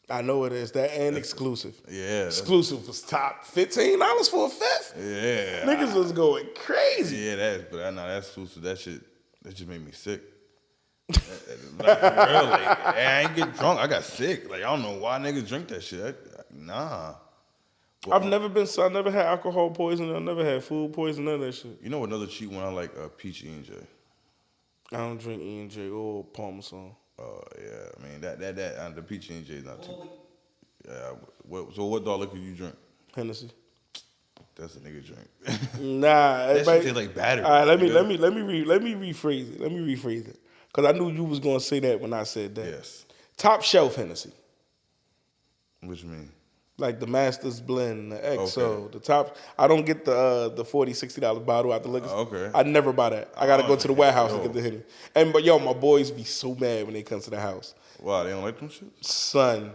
I know it is. That and exclusive. Yeah. Exclusive was top $15 for a fifth. Yeah. Niggas was going crazy. Yeah, but I know that's exclusive. That just made me sick. Like, for real, like, I ain't get drunk. I got sick. Like, I don't know why niggas drink that shit. Nah. Well, I never had alcohol poisoning. I never had food poisoning, none of that shit. You know another cheap one I like? Peach E&J. I don't drink E&J or Parmesan. Oh, yeah. I mean, the Peach E&J is not too. Yeah. So what dog liquor you drink? Hennessy. That's a nigga drink. Nah, that shit tastes like battery. All right, let me rephrase it. Let me rephrase it. Cause I knew you was gonna say that when I said that. Yes. Top shelf Hennessy. What you mean? Like the Masters Blend, the XO, Okay. the top. I don't get the $40, $60 bottle out the liquor. Okay. I never buy that. I gotta go to the warehouse and yo. get the Henny. But my boys be so mad when they come to the house. Wow, they don't like them shit? Son,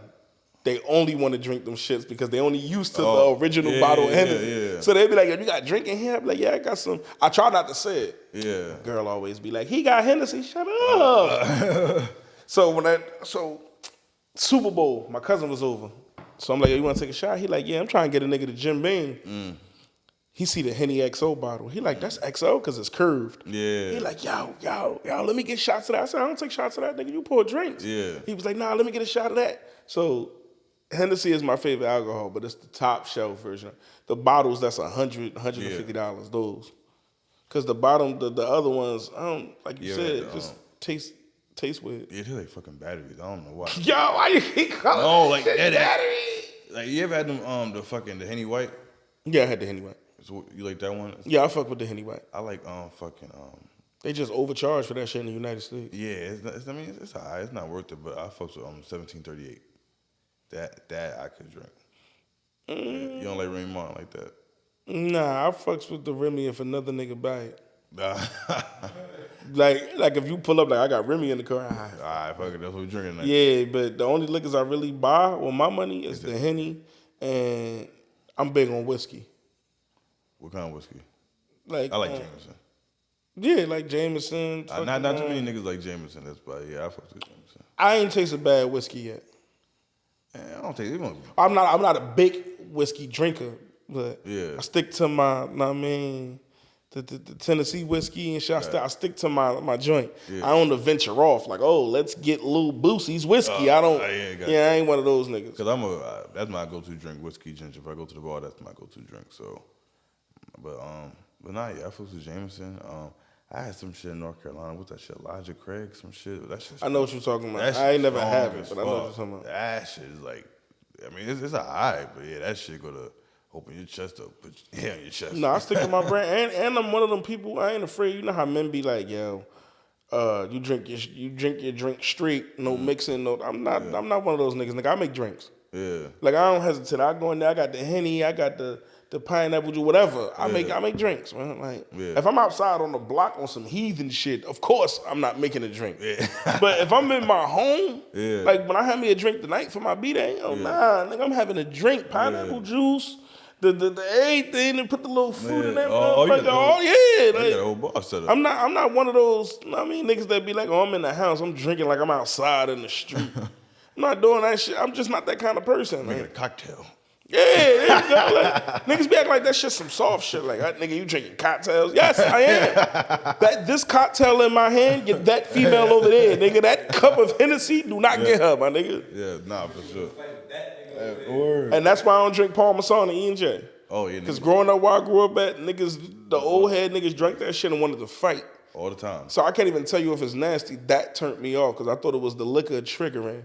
they only want to drink them shits because they only used to the original bottle of Hennessy. Yeah. So they be like, yo, you got drink in here? I be like, yeah, I got some. I try not to say it. Yeah. Girl always be like, he got Hennessy, shut up. So Super Bowl, my cousin was over. So I'm like, yo, you want to take a shot? He like, yeah, I'm trying to get a nigga to Jim Beam. He see the Henny XO bottle. He like, that's XO because it's curved. Yeah. He like, yo, let me get shots of that. I said, I don't take shots of that, nigga. You pour drinks. Yeah. He was like, nah, let me get a shot of that. So Hennessy is my favorite alcohol, but it's the top shelf version. The bottles, that's $100, $150, those. Because the bottom, the other ones, I don't, like you said, just taste weird. Yeah, they're like fucking batteries. I don't know why. Yo, why you keep calling No, like that battery. Like, you ever had them, the Henny White? Yeah, I had the Henny White. So you like that one? Yeah, I fuck with the Henny White. I like, They just overcharge for that shit in the United States. yeah, it's all right. It's not worth it, but I fucks with 1738. That I could drink. Yeah, you don't like Remy Martin like that? Nah, I fucks with the Remy if another nigga buy it. Like if you pull up, like I got Remy in the car. All right, fuck it. That's what we're drinking now. Yeah, but the only liquors I really buy with my money is the Henny, and I'm big on whiskey. What kind of whiskey? Like I like Jameson. Yeah, like Jameson. Not too many niggas like Jameson. That's why, yeah, I fuck with Jameson. I ain't tasted bad whiskey yet. I don't think it's I'm not a big whiskey drinker, but yeah. I stick to the Tennessee whiskey and shit. I stick to my joint. Yeah. I don't venture off like, oh, let's get Lil Boosie's whiskey. I don't. I ain't one of those niggas. Cause that's my go-to drink, whiskey, ginger. If I go to the bar, that's my go-to drink. So, but nah, yeah, I fuck with Jameson. I had some shit in North Carolina. What's that shit? Elijah Craig, some shit. That shit. I know what you're talking about. I ain't never had it, but I know what you're talking about. That shit is like, I mean, it's alright, but yeah, that shit go to open your chest up, put your hair on your chest. No, I stick to my brand, and I'm one of them people. I ain't afraid. You know how men be like, yo, you drink your drink straight, no mixing, no. I'm not one of those niggas. Nigga, I make drinks. Yeah. Like I don't hesitate. I go in there. I got the Henny. I got the pineapple juice, whatever. I make drinks, man. Like if I'm outside on the block on some heathen shit, of course I'm not making a drink. Yeah. But if I'm in my home, like when I have me a drink tonight for my B-Day, nah, nigga, I'm having a drink, pineapple juice. The everything and put the little fruit in that motherfucker. You got a whole bar set up. I'm not one of those. I mean, niggas that be like, oh, I'm in the house, I'm drinking like I'm outside in the street. I'm not doing that shit. I'm just not that kind of person, man. Making a cocktail. Yeah, there you go. Like, niggas be acting like that shit some soft shit. Like, nigga, you drinking cocktails? Yes, I am. This cocktail in my hand, get that female over there, nigga. That cup of Hennessy, do not get her, my nigga. Yeah, nah, for sure. And that's why I don't drink Parmesan and E&J. Oh, yeah. Because growing up where I grew up at, niggas, the old head niggas drank that shit and wanted to fight. All the time. So I can't even tell you if it's nasty. That turned me off because I thought it was the liquor triggering.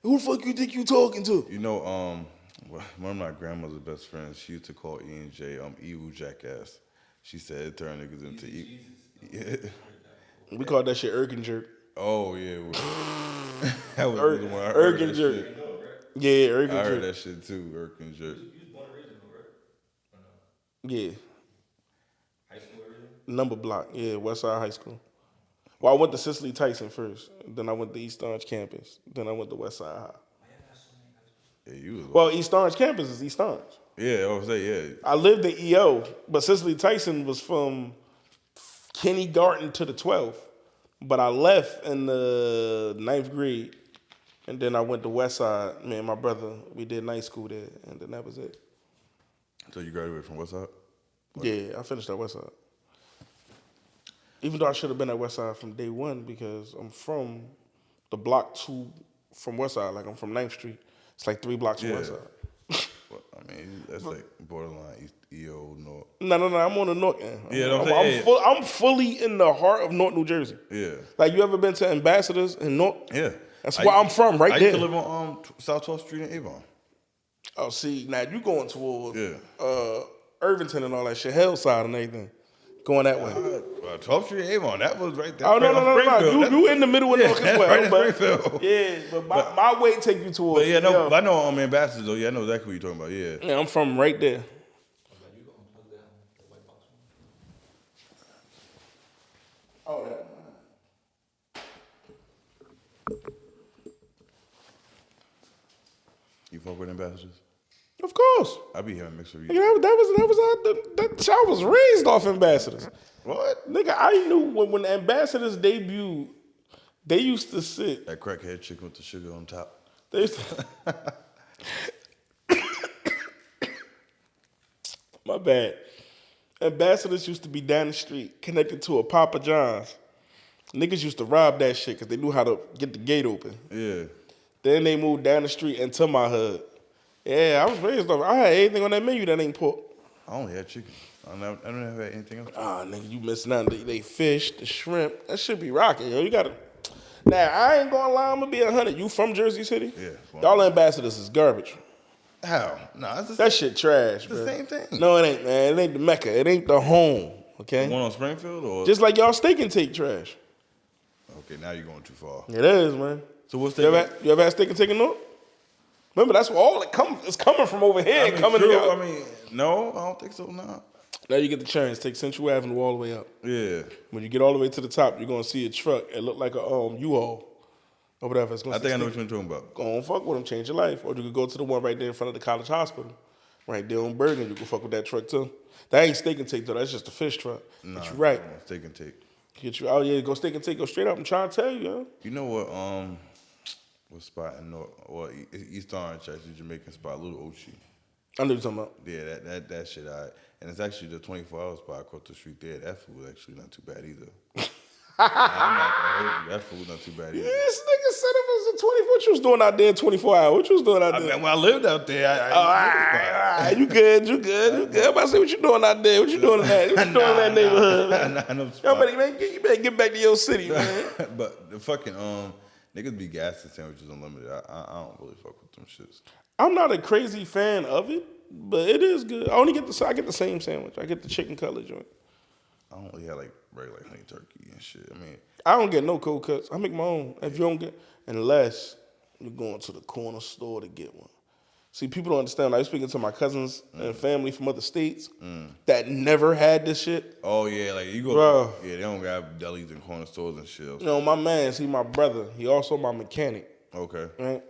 Who the fuck you think you talking to? You know, one of my grandmother's best friends, she used to call E&J Ewu Jackass. She said it turned niggas into E. We called that shit Erkin Jerk. Oh, yeah. That was the one I heard. Erkin Jerk. Yeah, Erkin Jerk. I heard that shit too, Erkin Jerk. You was born original, right? Yeah. High school original? Number block. Yeah, Westside High School. Well, I went to Cicely Tyson first. Then I went to East Orange campus. Then I went to Westside High. Yeah, you was well, East Orange campus is East Orange. Yeah, I was say yeah. I lived in EO, but Cicely Tyson was from kindergarten to the 12th. But I left in the 9th grade. And then I went to West Side. Me and my brother, we did night school there, and then that was it. So you graduated from what side? Yeah, I finished at West Side. Even though I should have been at West Side from day one because I'm from the block 2 from West Side. Like, I'm from 9th Street. It's like 3 blocks from West Side. Well, I mean, that's like borderline East, EO, North. No, I'm on the North end. I'm I'm fully in the heart of North New Jersey. Yeah. Like, you ever been to Ambassadors in North? Yeah. That's where I'm from, right there. I used to live on South 12th Street in Avon. Oh, see, now you going towards Irvington and all that shit, Hillside and everything. Going that way. 12th Street in Avon, that was right there. Oh, no. You in the middle of North as well. Right in Springfield. Yeah, but my way take you towards. But yeah, no, I know I'm Ambassadors though. Yeah, I know exactly what you're talking about. Yeah. Yeah, I'm from right there. Oh, yeah. You fuck with Ambassadors? Of course. I be having mixed reviews. Nigga, that child was raised off Ambassadors. What? Nigga, I knew when Ambassadors debuted, they used to sit. That crackhead chicken with the sugar on top. They used to, my bad. Ambassadors used to be down the street, connected to a Papa John's. Niggas used to rob that shit because they knew how to get the gate open. Yeah. Then they moved down the street into my hood. Yeah, I was raised off. I had anything on that menu that ain't pork. I only had chicken. I don't have anything else. Ah, nigga, you missing out. They fish, the shrimp. That should be rocking, yo. You gotta. Now, I ain't gonna lie, I'm gonna be 100. You from Jersey City? Yeah. Y'all Ambassadors is garbage. How? No, it's That shit trash, the bro. same thing. No, it ain't, man. It ain't the Mecca. It ain't the home, okay? The one on Springfield or Just like y'all steak and take trash. okay? Now you're going too far. It is, man. So what's You ever had steak and take in North? Remember, that's where all it's coming from over here and coming true. to I mean, no, I don't think so. Nah. Now you get the chance. Take Central Avenue all the way up. Yeah. When you get all the way to the top, you're gonna see a truck. It look like a U-Haul or whatever. It's gonna I think I know what you're talking about. Go on, fuck with them, change your life. Or you could go to the one right there in front of the college hospital, right there on Bergen. You can fuck with that truck too. That ain't steak and take though. That's just a fish truck. Nah, but you right. Steak and take. Get you. Oh yeah, go steak and take. Go straight up. I'm trying to tell you, yo. You know what spot in North or East Orange, actually Jamaican spot, Little Ochi. I know what you're talking about. Yeah, that shit. And it's actually the 24-hour spot across the street there. That food actually not too bad either. I'm not gonna hold you. That food not too bad either. This nigga said it was a 24. What you was doing out there in 24 hours? What you was doing out there? I mean, when I lived out there, all right. You good. I'm about to say what you doing out there. What you doing in that? What you doing in that neighborhood? Man? You better get back to your city, man. But the fucking niggas be gassing sandwiches unlimited. I don't really fuck with them shits. I'm not a crazy fan of it, but it is good. I get the same sandwich. I get the chicken cutlet joint. I don't really have like regular honey turkey and shit. I mean, I don't get no cold cuts. I make my own. If you don't get, unless you're going to the corner store to get one. See, people don't understand. I was speaking to my cousins and family from other states that never had this shit. Oh yeah, like you go. Bro. Yeah, they don't got delis and corner stores and shit. You know, my man, he my brother. He also my mechanic. Okay. Right?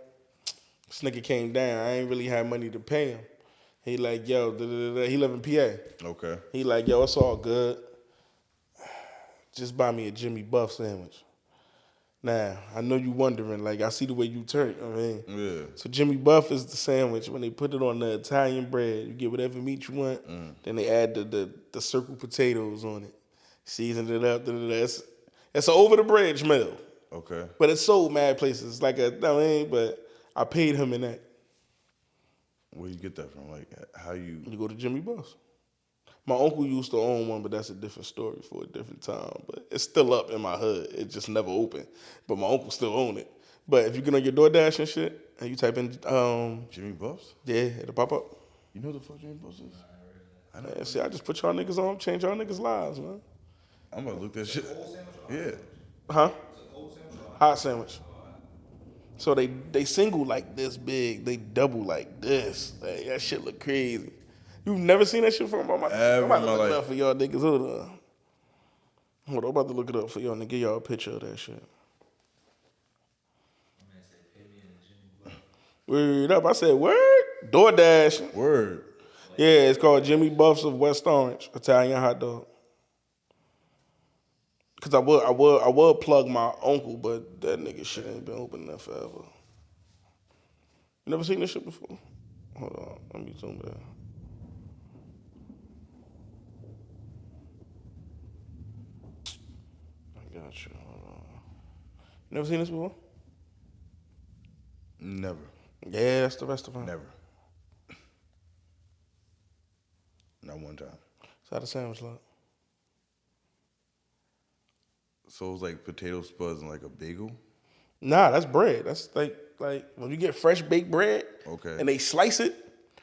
This nigga came down. I ain't really had money to pay him. He like, yo, he live in PA. Okay. He like, yo, it's all good. Just buy me a Jimmy Buff sandwich. Now, I know you wondering, like, I see the way you turn, I mean. Yeah. So Jimmy Buff is the sandwich. When they put it on the Italian bread, you get whatever meat you want. Then they add the circle potatoes on it. Season it up. It's an over-the-bread meal. Okay. But it's sold mad places. It's like but I paid him in that. Where you get that from? Like, how you? You go to Jimmy Buff's. My uncle used to own one, but that's a different story for a different time. But it's still up in my hood. It just never opened. But my uncle still own it. But if you get on your DoorDash and shit, and you type in Jimmy Buff's? Yeah, it'll pop up. You know what the fuck Jimmy Buff's is? I know. Man, see, I just put y'all niggas on, change y'all niggas' lives, man. I'm gonna look that shit. Yeah. Huh? Hot sandwich. So they single like this big, they double like this. Like, that shit look crazy. You've never seen that shit from? I'm about to look it up for y'all niggas. Hold on. I'm about to look it up for y'all and give y'all a picture of that shit. Word up. I said, word? DoorDash. Word. Yeah, it's called Jimmy Buff's of West Orange, Italian hot dog. Cause I would plug my uncle, but that nigga shit ain't been open enough forever. You never seen this shit before? Hold on, let me zoom in. I got you. Hold on. You never seen this before? Never. Yeah, that's the rest of them. Never. Not one time. So how the sandwich look? So it's like potato spuds and like a bagel? Nah, that's bread. That's like when you get fresh baked bread Okay. and they slice it,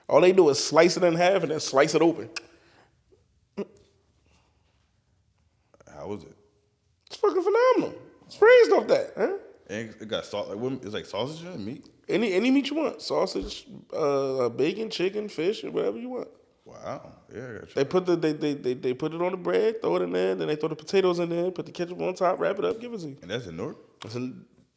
all they do is slice it in half and then slice it open. How was it? It's fucking phenomenal. It's raised off that, huh? And it got salt. Like it's like sausage and meat. Any meat you want. Sausage, bacon, chicken, fish, whatever you want. Wow. Yeah, I got you. They put they put it on the bread, throw it in there, then they throw the potatoes in there, put the ketchup on top, wrap it up, give it to you. And that's in Newark?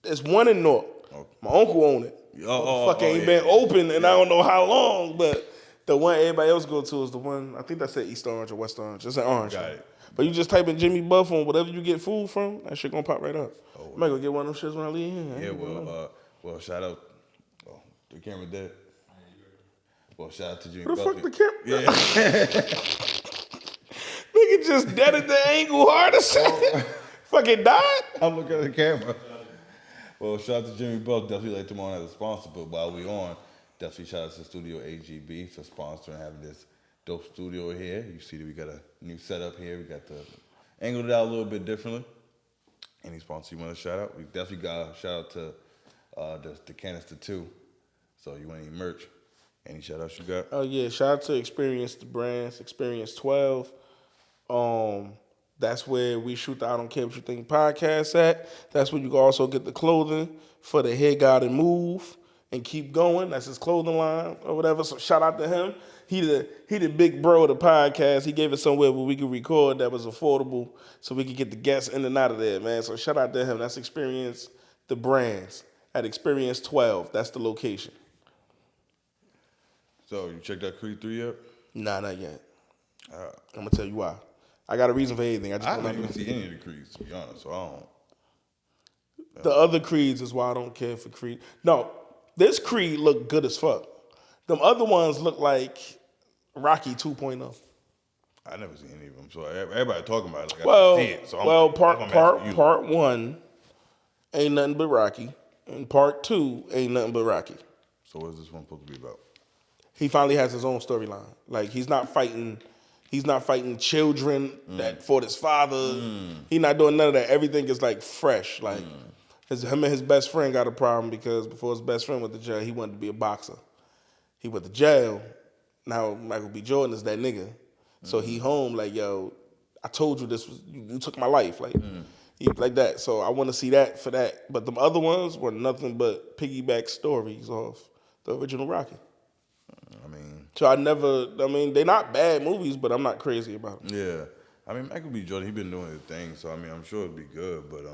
It's one in North. Okay. My uncle owned it. Fuck ain't been open and I don't know how long, but the one everybody else go to is the one, I think that's at East Orange or West Orange. It's an Orange. Got it. But you just type in Jimmy Buff on whatever you get food from, that shit gonna pop right up. I might go get one of them shits when I leave here. Yeah, well, shout out. Oh, the camera dead. Well, shout out to Jimmy Who the Buff. fuck the camera? Yeah. Nigga just dead at the angle hard as shit. Fucking died? I'm looking at the camera. Well, shout out to Jimmy Buck. Definitely like them on as a sponsor. But while we on, definitely shout out to Studio AGB for sponsoring having this dope studio here. You see that we got a new setup here. We got the angled it out a little bit differently. Any sponsor you want to shout out? We definitely got a shout out to the Canister 2. So you want any merch? Any shout outs you got? Oh yeah, shout out to Experience the Brands, Experience 12. That's where we shoot the I Don't Care What You Think podcast at. That's where you can also get the clothing for the Head God and Move and Keep Going. That's his clothing line or whatever. So shout out to him. He the big bro of the podcast. He gave us somewhere where we could record that was affordable so we could get the guests in and out of there, man. So shout out to him. That's Experience the Brands at Experience 12. That's the location. So you checked out Creed 3 yet? Nah, not yet. I'm gonna tell you why. I got a reason for anything. I don't even see any of the Creeds, to be honest. So I don't. The other Creeds is why I don't care for Creed. No, this Creed look good as fuck. Them other ones look like Rocky 2.0. I never seen any of them. So everybody talking about it. Like Well, I can see it. So part one ain't nothing but Rocky, and part two ain't nothing but Rocky. So what is this one supposed to be about? He finally has his own storyline. Like he's not fighting children that fought his father. He's not doing none of that. Everything is like fresh. Like him and his best friend got a problem because before his best friend went to jail, he wanted to be a boxer. He went to jail. Now Michael B. Jordan is that nigga. So he home like, yo, I told you this was you took my life. Like like that. So I want to see that for that. But the other ones were nothing but piggyback stories off the original Rocky. They're not bad movies, but I'm not crazy about them. Yeah. I mean, Michael B. Jordan, he been doing his thing, so I mean, I'm sure it'd be good, but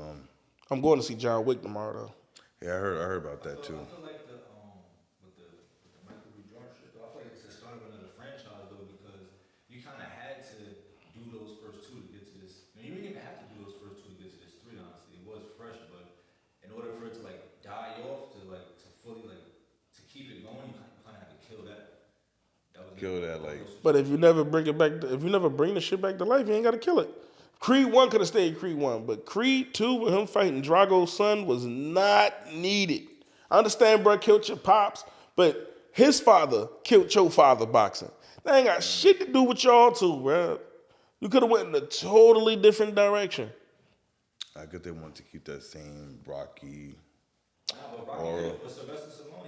I'm going to see John Wick tomorrow though. Yeah, I heard about that too. I feel like with the Michael B. Jordan shit, though, I feel like it's the start of another franchise though, because you kind of had to do those first two to get to this. You didn't even have to do those first two to get to this three. Honestly, it was fresh, but in order for it to like die off, to fully to keep it going, you kind of have to kill that. But if you never bring it back, if you never bring the shit back to life, you ain't got to kill it. Creed 1 could have stayed Creed 1, but Creed 2 with him fighting Drago's son was not needed. I understand, bro, killed your pops, but his father killed your father boxing. That ain't got shit to do with y'all two, bro. You could have went in a totally different direction. I guess they wanted to keep that same Rocky. Rocky, but Sylvester Stallone,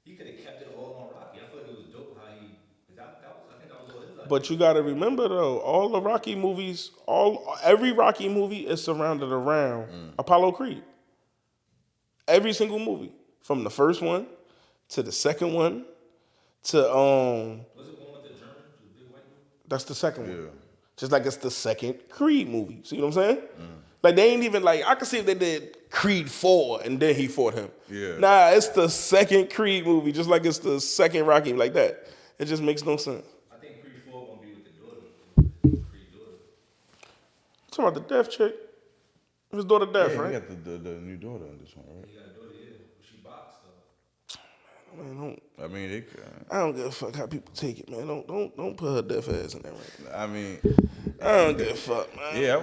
he could have kept it all on Rocky. I feel like it was dope how he. I think that was all his idea. But you got to remember though, all the Rocky movies, every Rocky movie is surrounded around Apollo Creed. Every single movie, from the first one to the second one to Was it one with the German, the big white dude? That's the second Yeah. one. Just like it's the second Creed movie. See what I'm saying? Like they ain't even like I could see if they did Creed 4 and then he fought him. Yeah. Nah, it's the second Creed movie, just like it's the second Rocky, like that. It just makes no sense. I think Creed 4 gonna be with the daughter. Creed daughter. Talking about the deaf chick. His daughter deaf, Yeah, right? he got the new daughter in this one, right? He got a daughter, yeah. But she boxed though. Man, I mean, they could. I don't give a fuck how people take it, man. Don't put her deaf ass in that ring. I mean, I don't give a fuck, man. yeah.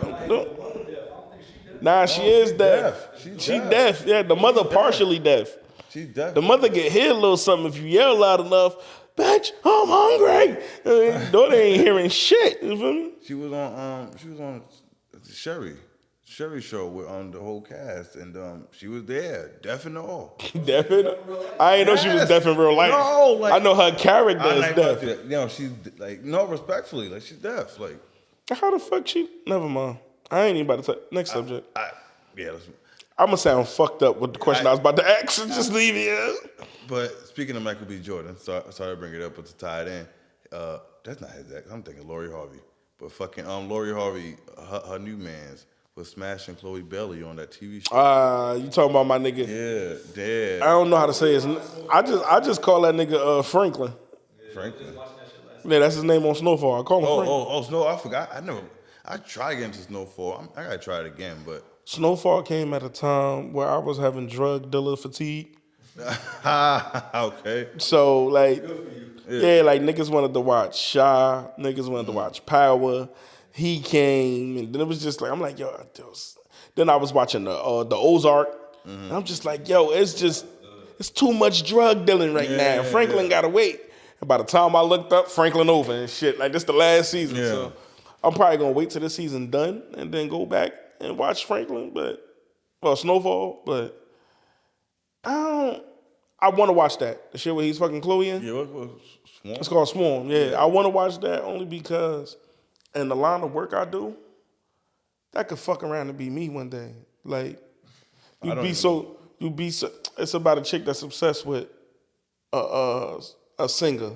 Nah, she is deaf. She's She deaf. deaf. Yeah, the mother partially deaf. She's deaf. The mother get hear a little something if you yell loud enough. Bitch, I'm hungry. Daughter ain't hearing shit. You feel me? She was on Sherry show with the whole cast, and she was there, deaf and all. Deaf in? I ain't know she was deaf in real life. No, like, I know her character is deaf. You know, she's like, no, respectfully, like she's deaf. Like, How the fuck she? Never mind. I ain't even about to talk. Next subject. Yeah. I'm gonna sound fucked up with the question I was about to ask. So just leave it. Yeah. But speaking of Michael B. Jordan, sorry to bring it up, but to tie it in, that's not his ex. I'm thinking Lori Harvey. But fucking Lori Harvey, her new man's was smashing Chloe Bailey on that TV show. You talking about my nigga? Yeah, dead. I don't know how to say his. I just call that nigga Franklin. Franklin. Yeah, that's his name on Snowfall. I call him Franklin. Snow. I forgot. I tried to get into Snowfall. I gotta try it again, but Snowfall came at a time where I was having drug dealer fatigue. okay. So like, yeah, like niggas wanted to watch Shy, niggas wanted to watch Power. He came, and then it was just like I'm like, yo. Then I was watching the Ozark, and I'm just like, yo, it's too much drug dealing right now. Franklin gotta wait. And by the time I looked up, Franklin over and shit. Like this the last season, so I'm probably gonna wait till the season done and then go back and watch Franklin, Snowfall, but I want to watch that. The shit where he's fucking Chloe in. Yeah, what Swarm? It's called Swarm. Yeah, I want to watch that only because in the line of work I do, that could fuck around and be me one day. Like you'd be so. It's about a chick that's obsessed with a singer.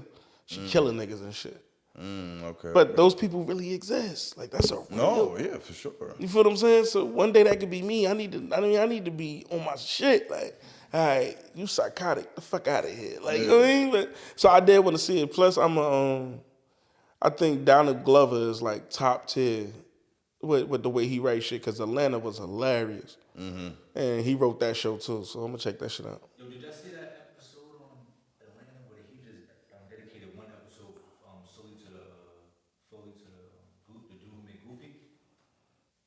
She killing niggas and shit. Okay. But those people really exist. Like that's a real. No, yeah, for sure. You feel what I'm saying? So one day that could be me. I need to be on my shit. Like, all right, you psychotic. The fuck out of here. Like, you know what I mean? But, so I did want to see it. Plus, I think Donald Glover is like top tier with the way he writes shit because Atlanta was hilarious. And he wrote that show too. So I'm gonna check that shit out. Yo, did y'all see that episode on Atlanta where he just dedicated one episode solely to the dude who made Goofy?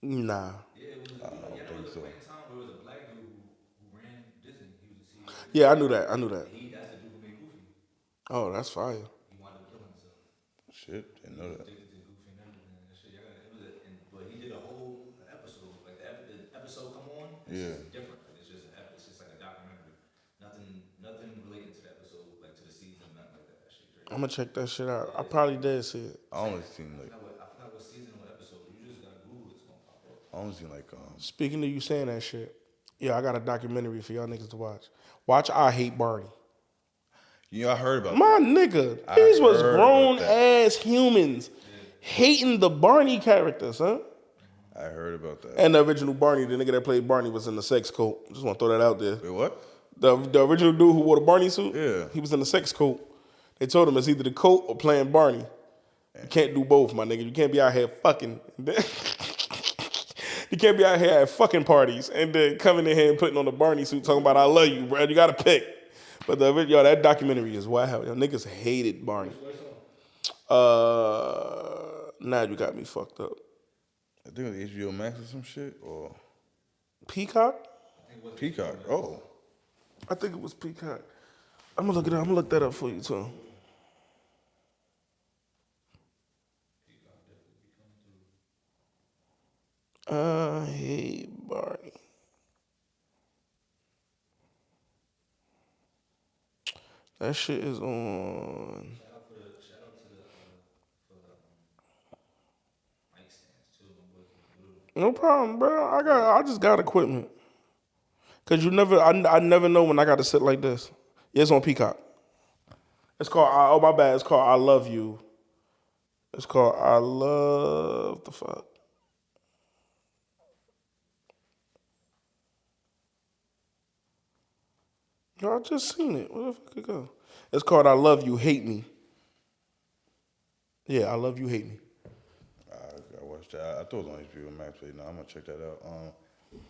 Nah. Yeah, it was. There was a point in time where it was a black dude who ran Disney. He was the CEO. Yeah, I knew that. That's the dude who made Goofy. Oh, that's fire. He wound up killing himself. Shit, didn't know that. Addicted to Goofy and everything. That shit, but he did a whole episode. Like the episode come on, it's just different. It's just like a documentary. Nothing related to the episode, like to the season, nothing like that. That shit crazy. I'm gonna check that shit out. I probably did see it. I only seen like I forgot what season or what episode. You just gotta Google it, it's gonna pop up. I only seen like Speaking of you saying that shit, yeah, I got a documentary for y'all niggas to watch. Watch I Hate Barney. You know, I heard about My nigga, these was grown ass humans hating the Barney characters, huh? I heard about that. And the original Barney, the nigga that played Barney was in the sex coat. Just want to throw that out there. Wait, what? The original dude who wore the Barney suit, Yeah. he was in the sex coat. They told him it's either the coat or playing Barney. You can't do both, my nigga. You can't be out here fucking. You can't be out here at fucking parties and then coming in here and putting on the Barney suit talking about I love you, bro. You gotta pick. But that documentary is wild. Yo, niggas hated Barney. Now you got me fucked up. I think it was HBO Max or some shit or Peacock? Peacock. Oh, I think it was Peacock. I'm gonna look it up. I'm gonna look that up for you too. I hate Barney. That shit is on. Shout out to the mic stands too. No problem, bro. I just got equipment. Cause I never know when I got to sit like this. Yeah, it's on Peacock. It's called. Oh my bad. It's called I Love You. It's called I Love the Fuck. Yo, I just seen it. Where the fuck it go? It's called I Love You, Hate Me. Yeah, I Love You, Hate Me. I watched that. I thought it was on HBO Max. But no, I'm gonna check that out.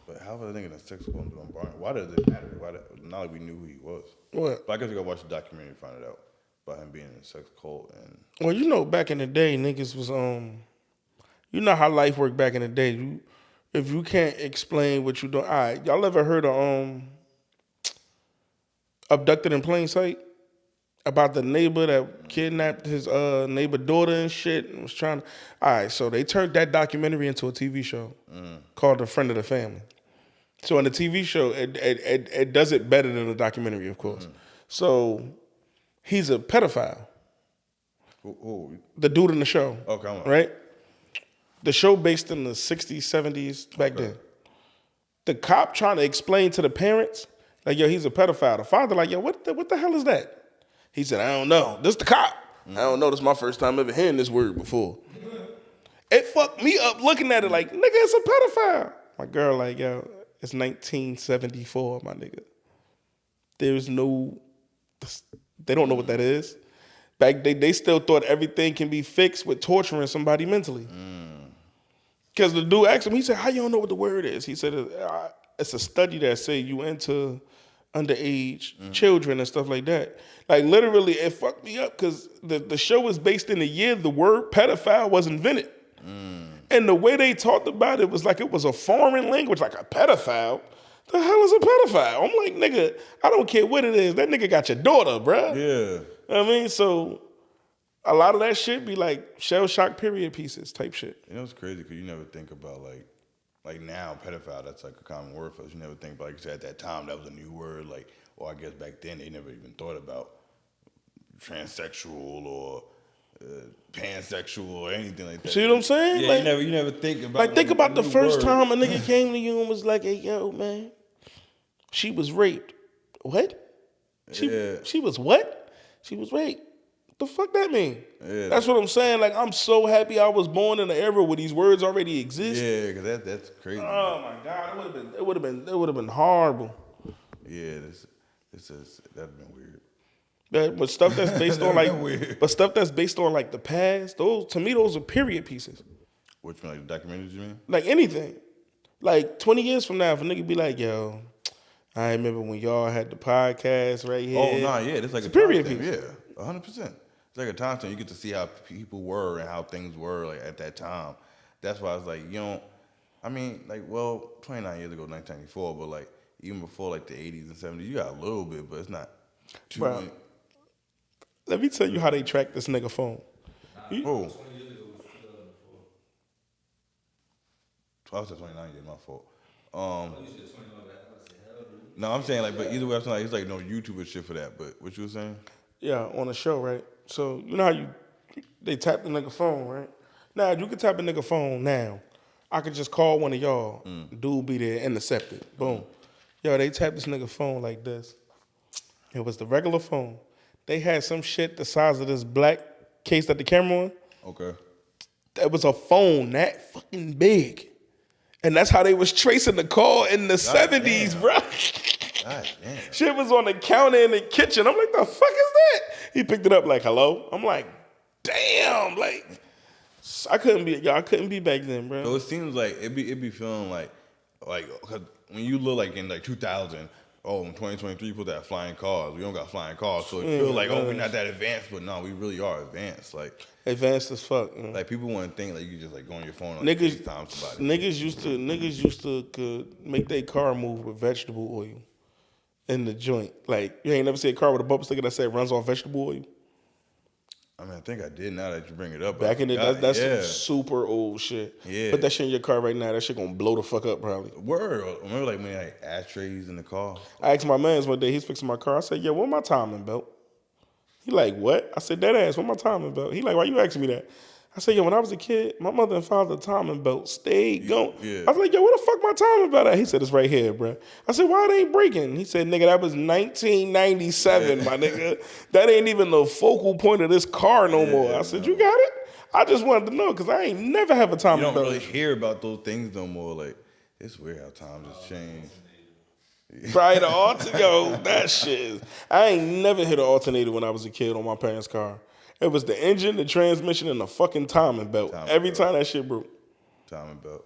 But how was a nigga in a sex cult doing Barney? Why does it matter? Not like we knew who he was. What? But I guess we gotta watch the documentary and find it out about him being in a sex cult and. Well, you know, back in the day, niggas was you know how life worked back in the day. If you can't explain what you doing, all right. Y'all ever heard of Abducted in Plain Sight? About the neighbor that kidnapped his neighbor daughter and shit and was trying to. All right, so they turned that documentary into a TV show called The Friend of the Family. So in the TV show, it does it better than the documentary, of course. So he's a pedophile. Who? The dude in the show. Oh, come on. Right? The show based in the 60s, 70s, back then. The cop trying to explain to the parents, like, yo, he's a pedophile. The father like, yo, what the hell is that? He said, I don't know. This the cop. I don't know. This is my first time ever hearing this word before. It fucked me up looking at it like, nigga, it's a pedophile. My girl like, yo, it's 1974, my nigga. There's no, they don't know what that is. Back they still thought everything can be fixed with torturing somebody mentally. Because the dude asked him, he said, how you don't know what the word is? He said, it's a study that say you into underage children and stuff like that. Like literally, it fucked me up because the show was based in the year the word pedophile was invented. And the way they talked about it was like it was a foreign language, like a pedophile. The hell is a pedophile? I'm like, nigga, I don't care what it is. That nigga got your daughter, bruh. Yeah. I mean, so a lot of that shit be like shell shock period pieces type shit. You know, it's crazy because you never think about like now pedophile, that's like a common word for us. You never think about, like you said, at that time, that was a new word. Like, or I guess back then they never even thought about transsexual or pansexual or anything like that. See what I'm saying? Yeah, like, you never think about like think about the new first word. time a nigga came to you and was like, hey, yo, man, she was raped. What? She was what? She was raped. What the fuck that mean? Yeah. That's what I'm saying. Like, I'm so happy I was born in an era where these words already exist. Yeah, because that's crazy. Oh my God, it would have been horrible. Yeah, that'd have been weird. But stuff that's based on like the past, those to me those are period pieces. Which one, like the documentaries you mean? Like anything. Like 20 years from now, if a nigga be like, yo, I remember when y'all had the podcast right here. Oh, nah, yeah. It's like it's a period time piece. stamp. Yeah, 100%. It's like a time stamp. You get to see how people were and how things were like at that time. That's why I was like, you know, I mean, like, well, 29 years ago, 1994, but like even before like the 80s and 70s, you got a little bit, but it's not too Bro, much. let me tell you how they track this nigga phone. Oh. 20 years ago was 2004. I was at 29 years, my fault. You said 21, I was say, hell, dude. No, I'm saying like, but either way, I'm saying like, it's like no YouTuber shit for that. But what you were saying? Yeah, on the show, right? So you know how they tap the nigga phone, right? Now you can tap a nigga phone now. I could just call one of y'all. Dude be there, intercepted. Boom. Yo, they tapped this nigga phone like this. It was the regular phone. They had some shit the size of this black case that the camera on. Okay. That was a phone that fucking big. And that's how they was tracing the call in the 70s, damn. bro. God damn. Shit was on the counter in the kitchen. I'm like, the fuck is that? He picked it up like, hello? I'm like, damn. Like, I couldn't be back then, bro. So it seems like it be feeling like cause when you look like in like 2000, oh, in 2023 you put that flying cars. We don't got flying cars, so it feels like oh we're not that advanced, but no, we really are advanced. Like Advanced as fuck. like people wouldn't think like you just like go on your phone and Niggas, FaceTime somebody. niggas used to could make their car move with vegetable oil in the joint. Like you ain't never see a car with a bumper sticker that said runs off vegetable oil. I mean, I think I did now that you bring it up. Back in the day, that's yeah. some super old shit. Yeah. Put that shit in your car right now. That shit gonna blow the fuck up probably. Word. Remember like when they had ashtrays in the car? I asked my mans one day, he's fixing my car. I said, yo, where my timing belt? He like, what? I said, that ass, where my timing belt? He like, why you asking me that? I said, yo, when I was a kid, my mother and father timing belt stayed going. Yeah. I was like, yo, where the fuck my timing belt at? He said, it's right here, bro. I said, why it ain't breaking? He said, nigga, that was 1997, my nigga. That ain't even the focal point of this car no more. I said, you got it? I just wanted to know, because I ain't never have a You timing don't belt. really hear about those things no more. Like it's weird how times has changed. Probably the alternator, that shit is. I ain't never hit an alternator when I was a kid on my parents' car. It was the engine, the transmission, and the fucking timing belt. Every time that shit broke. Timing belt.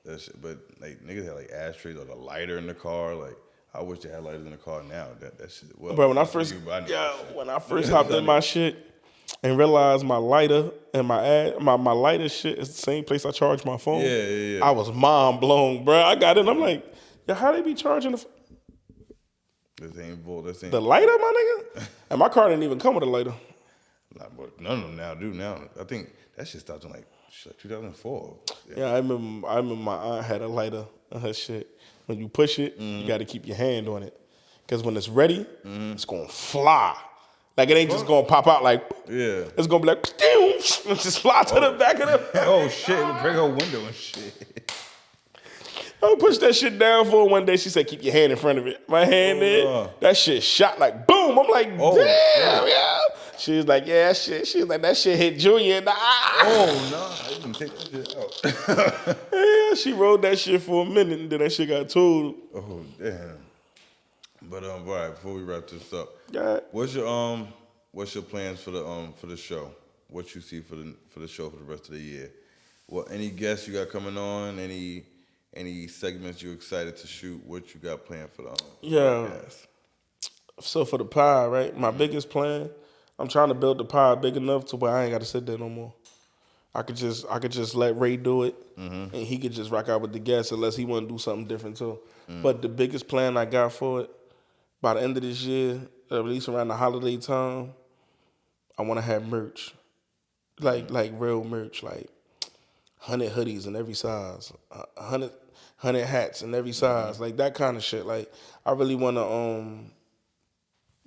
That shit, but like niggas had like ashtrays or the lighter in the car. Like I wish they had lighters in the car now. That shit. Well, Bro, when I first hopped in my shit and realized my lighter and my lighter shit is the same place I charge my phone. Yeah. I was mind blown, bro. I got in. I'm like, yo, how they be charging This ain't bull. This ain't the lighter, my nigga? And my car didn't even come with a lighter. Nah, but none of them now do. Now I think that shit starts in like 2004. Yeah, I remember my aunt had a lighter on her shit. When you push it, you got to keep your hand on it. Because when it's ready, it's going to fly. Like, it ain't just going to pop out like, it's going to be like, and just fly to the back of the... Oh, shit. It would break her window and shit. I pushed that shit down for her one day. She said, keep your hand in front of it. My hand there, that shit shot like boom. I'm like, damn, yeah. She was like, yeah, that shit. She was like, that shit hit Junior. Oh, no. I didn't take that shit out. Yeah, she rode that shit for a minute and then that shit got totaled. Oh, damn. But all right, before we wrap this up, God. what's your plans for the show? What you see for the show for the rest of the year? What any guests you got coming on? Any segments you excited to shoot? What you got planned for the podcast? So for the pod, right? My biggest plan, I'm trying to build the pod big enough to where I ain't got to sit there no more. I could just let Ray do it, and he could just rock out with the guests unless he want to do something different too. But the biggest plan I got for it, by the end of this year, at least around the holiday time, I want to have merch, like real merch, like 100 hoodies in every size, 100 hats in every size, like that kind of shit. Like I really want to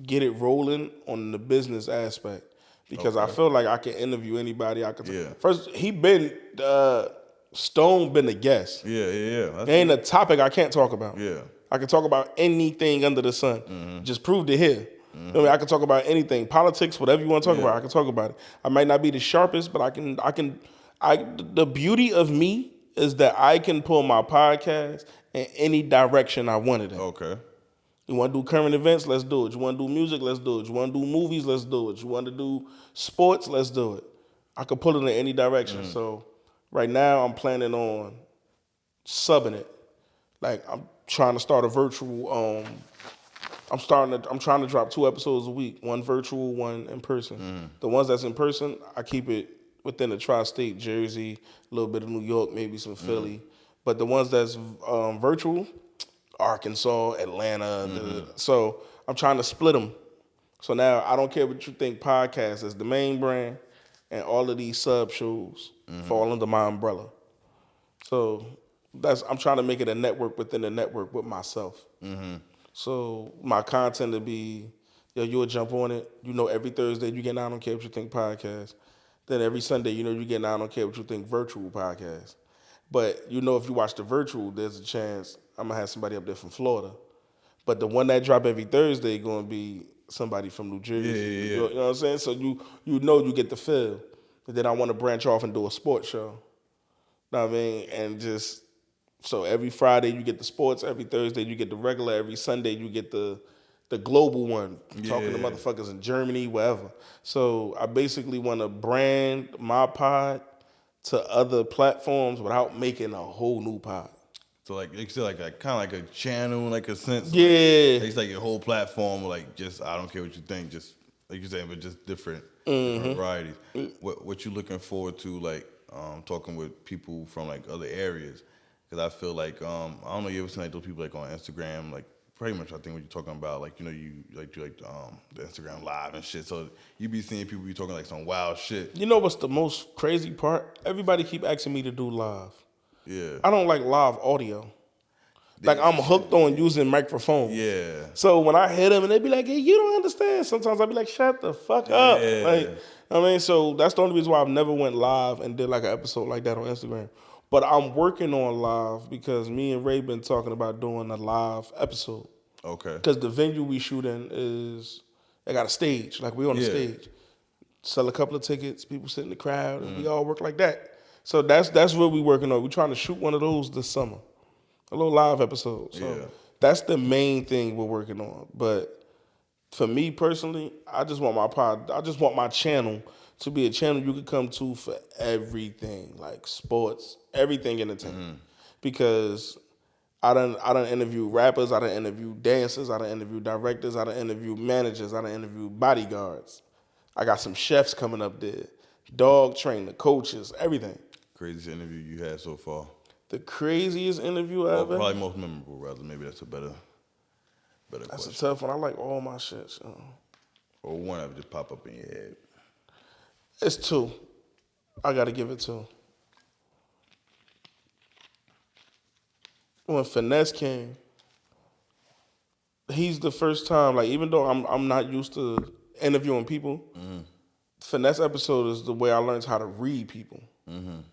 get it rolling on the business aspect. Because I feel like I can interview anybody. First, Stone been a guest. Yeah. There ain't a topic I can't talk about. Yeah. I can talk about anything under the sun. Just prove it here. You know what I mean? I can talk about anything, politics, whatever you want to talk about. I can talk about it. I might not be the sharpest, but the beauty of me is that I can pull my podcast in any direction I want it in. Okay. You want to do current events? Let's do it. You want to do music? Let's do it. You want to do movies? Let's do it. You want to do sports? Let's do it. I could pull it in any direction. So right now I'm planning on subbing it. Like I'm trying to start a virtual. I'm trying to drop 2 episodes a week. 1 virtual, 1 in person. The ones that's in person, I keep it within the tri-state, Jersey, a little bit of New York, maybe some Philly. But the ones that's virtual, Arkansas, Atlanta. So I'm trying to split them. So now I don't care what you think podcast is the main brand, and all of these sub shows fall under my umbrella. So I'm trying to make it a network within a network with myself. So my content will be, you'll jump on it. Every Thursday you get I Don't Care What You Think podcast. Then every Sunday, you get I Don't Care What You Think virtual podcast. But if you watch the virtual, there's a chance I'm going to have somebody up there from Florida. But the one that drop every Thursday going to be somebody from New Jersey. Yeah. You know what I'm saying? So you get the feel. And then I want to branch off and do a sports show. Know what I mean? And just, so every Friday you get the sports, every Thursday you get the regular, every Sunday you get the global one, talking to motherfuckers in Germany, wherever. So I basically want to brand my pod to other platforms without making a whole new pod. So like it's like kind of like a channel, like a sense. Yeah. It's like your whole platform, like just I don't care what you think, just like you're saying, but just different varieties. What you looking forward to, like talking with people from like other areas? Because I feel like I don't know, you ever seen like those people like on Instagram, like pretty much I think what you're talking about, like you like the Instagram live and shit. So you be seeing people be talking like some wild shit. You know what's the most crazy part? Everybody keep asking me to do live. Yeah. I don't like live audio. Like I'm hooked on using microphones. Yeah. So when I hit them and they be like, hey, you don't understand. Sometimes I be like, shut the fuck up. Yeah. Like, I mean, so that's the only reason why I've never went live and did like an episode like that on Instagram. But I'm working on live because me and Ray been talking about doing a live episode. Okay. Because the venue we shoot in they got a stage. Like we on the stage. Sell a couple of tickets, people sit in the crowd, and we all work like that. So that's what we working on. We're trying to shoot one of those this summer. A little live episode. So that's the main thing we're working on. But for me personally, I just want my channel to be a channel you can come to for everything, like sports, everything entertainment. because I done interview rappers, I done interview dancers, I done interview directors, I done interview managers, I done interview bodyguards. I got some chefs coming up there, dog trainer, coaches, everything. Craziest interview you had so far? The craziest interview I ever. Probably most memorable, rather. Maybe that's a better That's question. a tough one. I like all my shit. So. Or one that would just pop up in your head. It's 2. I gotta give it 2. When Finesse came, he's the first time. Like, even though I'm not used to interviewing people, Finesse episode is the way I learned how to read people.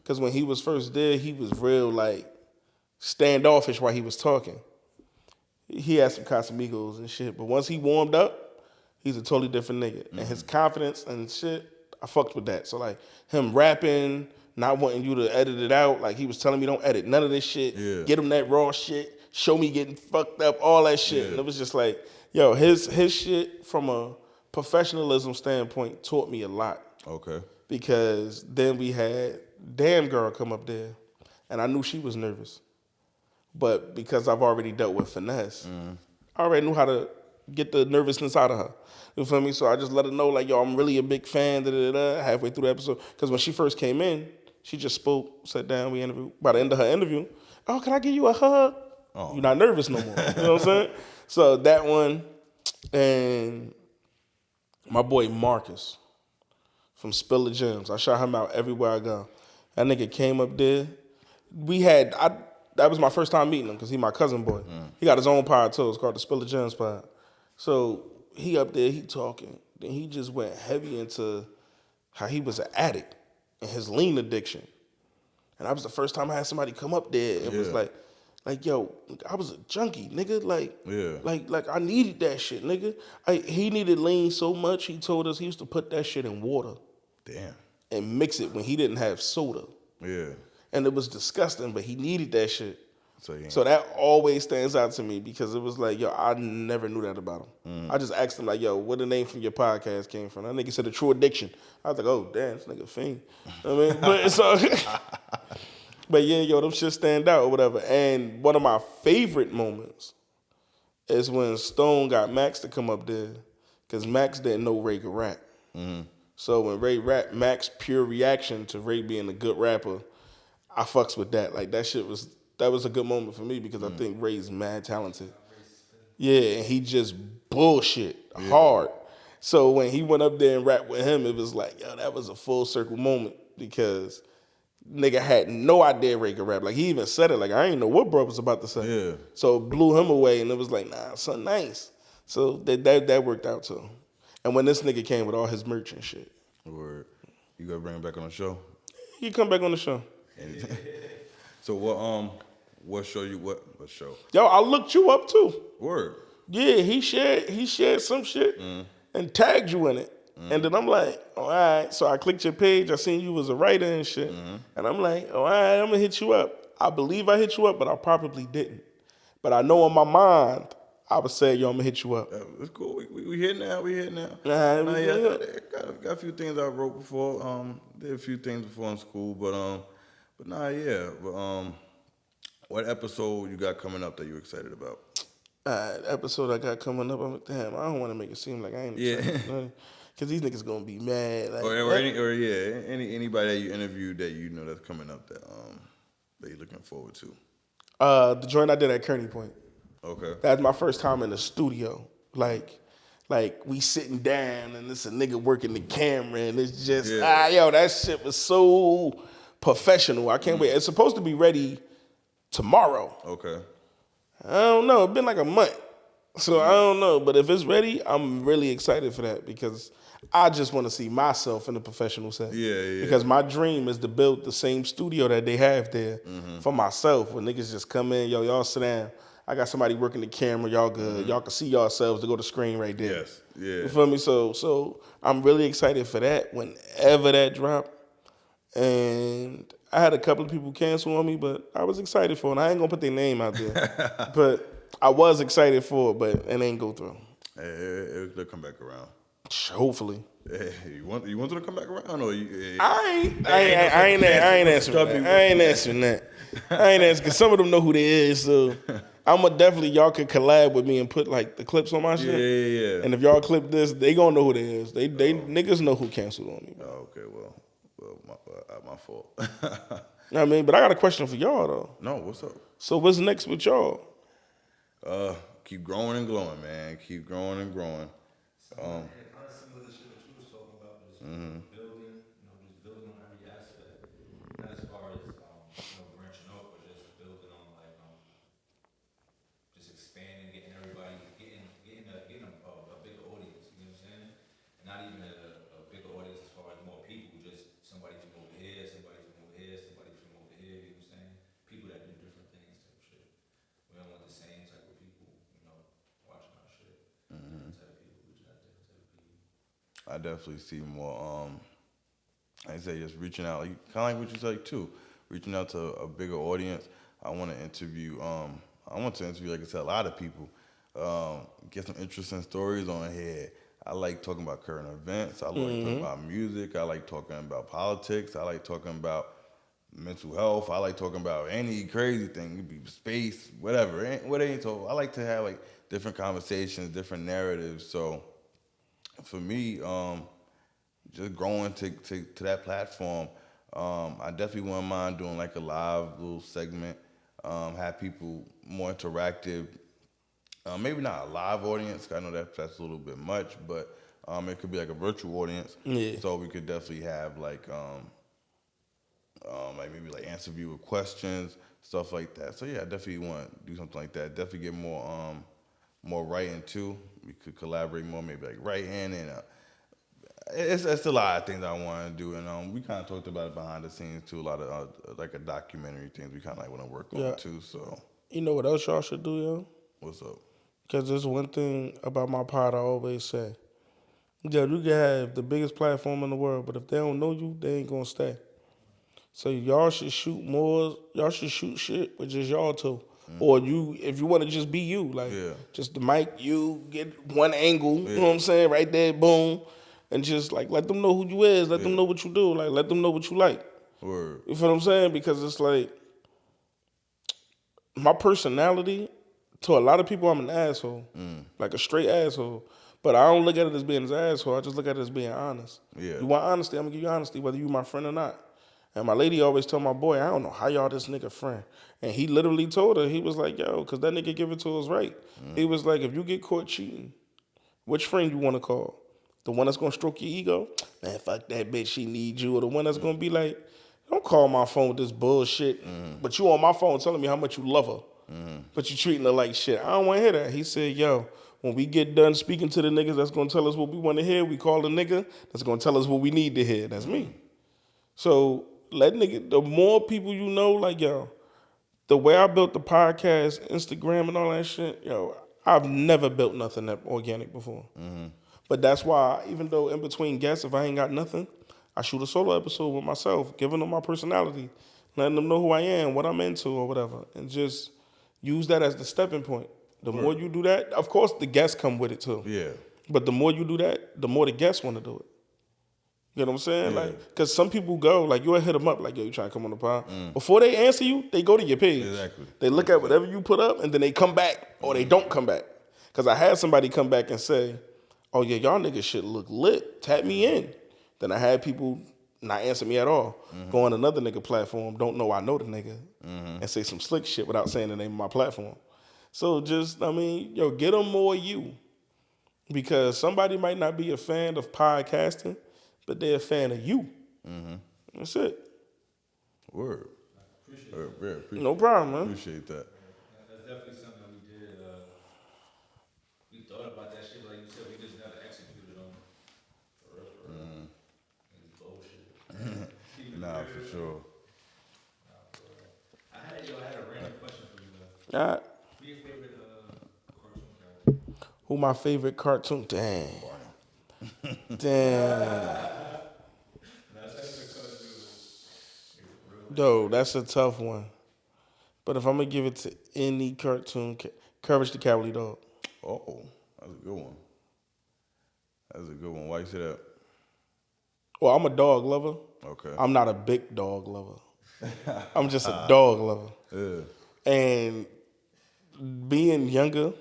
Because when he was first there, he was real like standoffish while he was talking. He had some Casamigos and shit, but once he warmed up, he's a totally different nigga. And his confidence and shit, I fucked with that. So like him rapping, not wanting you to edit it out, like he was telling me don't edit none of this shit. Yeah. Get him that raw shit, show me getting fucked up, all that shit. Yeah. And it was just like, yo, his shit from a professionalism standpoint taught me a lot. Okay. Because then we had Damn Girl come up there, and I knew she was nervous. But because I've already dealt with Finesse, I already knew how to get the nervousness out of her. You feel me? So I just let her know, like, yo, I'm really a big fan, halfway through the episode. Because when she first came in, she just spoke, sat down, we interviewed. By the end of her interview, oh, can I give you a hug? Oh. You're not nervous no more. You know what I'm saying? So that one, and my boy Marcus from Spill the Gems. I shout him out everywhere I go. That nigga came up there. That was my first time meeting him because he my cousin boy. He got his own pod too. It's called the Spill the Gems pod. So he up there, he talking. Then he just went heavy into how he was an addict and his lean addiction. And that was the first time I had somebody come up there and was like, yo, I was a junkie, nigga. Like I needed that shit, nigga. He needed lean so much, he told us he used to put that shit in water. Damn. And mix it when he didn't have soda. Yeah. And it was disgusting, but he needed that shit. So So that always stands out to me because it was like, yo, I never knew that about him. I just asked him, like, yo, where the name from your podcast came from? That nigga said, The True Addiction. I was like, oh, damn, this nigga fiend. I mean, but so, but yeah, yo, them shit stand out or whatever. And one of my favorite moments is when Stone got Max to come up there because Max didn't know Ray could rap. So when Ray rapped, Max's pure reaction to Ray being a good rapper, I fucks with that. Like that was a good moment for me because I think Ray's mad talented. Yeah, and he just bullshit hard. So when he went up there and rapped with him, it was like, yo, that was a full circle moment because nigga had no idea Ray could rap. Like he even said it, like I ain't know what bro was about to say. Yeah. So it blew him away and it was like, nah, something nice. So that worked out too. And when this nigga came with all his merch and shit. Word. You gonna bring him back on the show? He come back on the show. Anything. So what show? Yo, I looked you up too. Word. Yeah, he shared some shit and tagged you in it. And then I'm like, oh, all right. So I clicked your page. I seen you was a writer and shit. And I'm like, oh, all right, I'm gonna hit you up. I believe I hit you up, but I probably didn't. But I know in my mind, I would say, yo, I'm gonna hit you up. It's cool. We here now. Got a few things I wrote before. Did a few things before in school, but what episode you got coming up that you're excited about? Episode I got coming up, I'm like, damn, I don't want to make it seem like I ain't excited. Because these niggas gonna be mad. Like, anybody that you interviewed that you know that's coming up that you're looking forward to. The joint I did at Kearney Point. Okay. That's my first time in the studio. Like we sitting down and it's a nigga working the camera and it's just, yo, that shit was so professional. I can't wait. It's supposed to be ready tomorrow. Okay. I don't know. It's been like a month. So I don't know. But if it's ready, I'm really excited for that because I just want to see myself in a professional set. Yeah. Because my dream is to build the same studio that they have there for myself. When niggas just come in, yo, y'all sit down. I got somebody working the camera. Y'all good. Y'all can see yourselves to go to screen right there. Yes. Yeah. You feel me? So I'm really excited for that whenever that drop. And I had a couple of people cancel on me, but I was excited for it. I ain't gonna put their name out there. But I was excited for it, but it ain't go through. It'll come back around. Hopefully. Hey, you want to come back around or you? I ain't answering that. I ain't answering that. I ain't answering because some of them know who they is. So I'ma definitely y'all could collab with me and put like the clips on my shit. Yeah. And if y'all clip this, they gonna know who they is. They niggas know who canceled on me. Man. Oh, okay, well, my fault. I mean, but I got a question for y'all though. No, what's up? So what's next with y'all? Keep growing and glowing, man. Keep growing and growing. Kind of similar to the shit that you was talking about, just building, just building on every aspect. Not as far as branching out, but just building on like just expanding, getting everybody, getting a bigger audience. You know what I'm saying? And not even a bigger audience as far as more people, just somebody from over here, somebody from over here, somebody from over here. You know what I'm saying? People that do different things, type shit. We don't want the same type of people, watching our shit. Different type of people, reaching out to different type of people. I definitely see more. I say just reaching out, like, kind of like what you said too, reaching out to a bigger audience. I want to interview. Like I said, a lot of people. Get some interesting stories on here. I like talking about current events. I like talking about music. I like talking about politics. I like talking about mental health. I like talking about any crazy thing. It could be space, whatever. What ain't talk. I like to have like different conversations, different narratives. So for me, just growing to that platform, I definitely wouldn't mind doing like a live little segment, have people more interactive. Maybe not a live audience, 'cause I know that's a little bit much, but it could be like a virtual audience. Yeah. So we could definitely have like maybe like answer viewer questions, stuff like that. So yeah, I definitely want to do something like that. Definitely get more writing too. We could collaborate more, maybe like writing and it's a lot of things I want to do. And we kind of talked about it behind the scenes too. A lot of like a documentary things we kind of like want to work on too. So You know what else y'all should do, yo? what's up? Because there's one thing about my pod I always say. Yeah, you can have the biggest platform in the world, but if they don't know you, they ain't gonna stay. So y'all should shoot more. Y'all should shoot shit with just y'all two, or if you want to just be you, like just the mic, you get one angle. You know what I'm saying? Right there, boom, and just like let them know who you is. Let them know what you do. Like let them know what you like. Word. You feel what I'm saying? Because it's like my personality. To a lot of people, I'm an asshole, like a straight asshole. But I don't look at it as being an asshole. I just look at it as being honest. Yeah. You want honesty, I'm gonna give you honesty, whether you my friend or not. And my lady always tell my boy, I don't know how y'all this nigga friend. And he literally told her, he was like, yo, because that nigga give it to us right. He was like, if you get caught cheating, which friend you want to call? The one that's gonna stroke your ego? Man, fuck that bitch, she need you. Or the one that's gonna be like, don't call my phone with this bullshit. But you on my phone telling me how much you love her. But you treating her like shit. I don't want to hear that. He said, yo, when we get done speaking to the niggas that's going to tell us what we want to hear, we call the nigga that's going to tell us what we need to hear. That's me. So the more people you know, like, yo, the way I built the podcast, Instagram and all that shit, yo, I've never built nothing that organic before. But that's why, even though in between guests, if I ain't got nothing, I shoot a solo episode with myself, giving them my personality, letting them know who I am, what I'm into or whatever, and just use that as the stepping point. The more you do that, of course the guests come with it too. Yeah. But the more you do that, the more the guests want to do it. You know what I'm saying? Yeah. Like, because some people go, like, you'll hit them up, like, yo, you trying to come on the pod? Before they answer you, they go to your page. Exactly. They look at whatever you put up, and then they come back, or they don't come back. Because I had somebody come back and say, oh, yeah, y'all niggas shit look lit. Tap me in. Then I had people not answer me at all. Go on another nigga platform, don't know I know the nigga, and say some slick shit without saying the name of my platform. So just, get them more you. Because somebody might not be a fan of podcasting, but they're a fan of you. That's it. Word. Appreciate No problem, man. Appreciate that. That's definitely something that we did. We thought about that shit, like you said, we just never executed on it. For real. It's bullshit. Nah, for sure. I had a random question for you, though. All right. Who's your favorite cartoon character? Who my favorite cartoon? Damn. Yo, that's a tough one. But if I'm going to give it to any cartoon, Courage the Cowardly Dog. Oh, that's a good one. That's a good one. Why you say that? Well, I'm a dog lover. Okay. I'm not a big dog lover. I'm just a dog lover. Yeah. And being younger,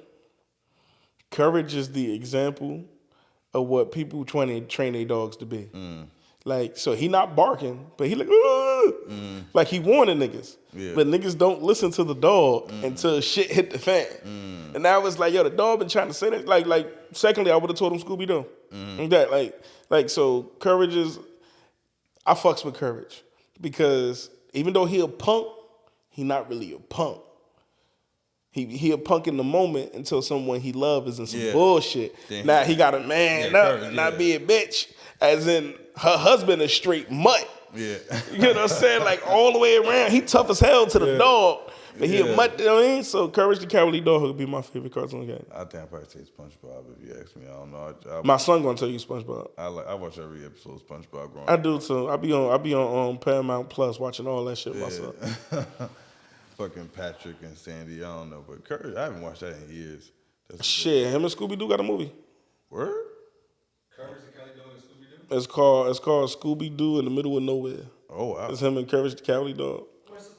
Courage is the example of what people trying to train their dogs to be. Like, so he not barking, but he like, like he warning niggas. Yeah. But niggas don't listen to the dog until shit hit the fan. And I was like, yo, the dog been trying to say that. Like, secondly, I would have told him Scooby-Doo. That, like, so Courage is, I fucks with Courage. Because even though he a punk, he not really a punk. He a punk in the moment until someone he love is in some bullshit. Damn. Now he got a man up and not be a bitch. As in, her husband is straight mutt. Yeah. You know what I'm saying? Like, all the way around. He tough as hell to the dog. But he a mutt, you know what I mean? So Courage the Cowardly Dog would be my favorite cartoon game. I think I probably say SpongeBob if you ask me. I don't know. My son gonna tell you SpongeBob. I watch every episode of SpongeBob growing I up. do too. I be on Paramount Plus watching all that shit myself. Fucking Patrick and Sandy, I don't know. But Courage, I haven't watched that in years. That's Shit, him and Scooby-Doo got a movie. Word? Courage the Cowardly Dog and Scooby-Doo? It's called Scooby-Doo in the Middle of Nowhere. Oh, wow. It's him and Courage the Cowardly Dog. What is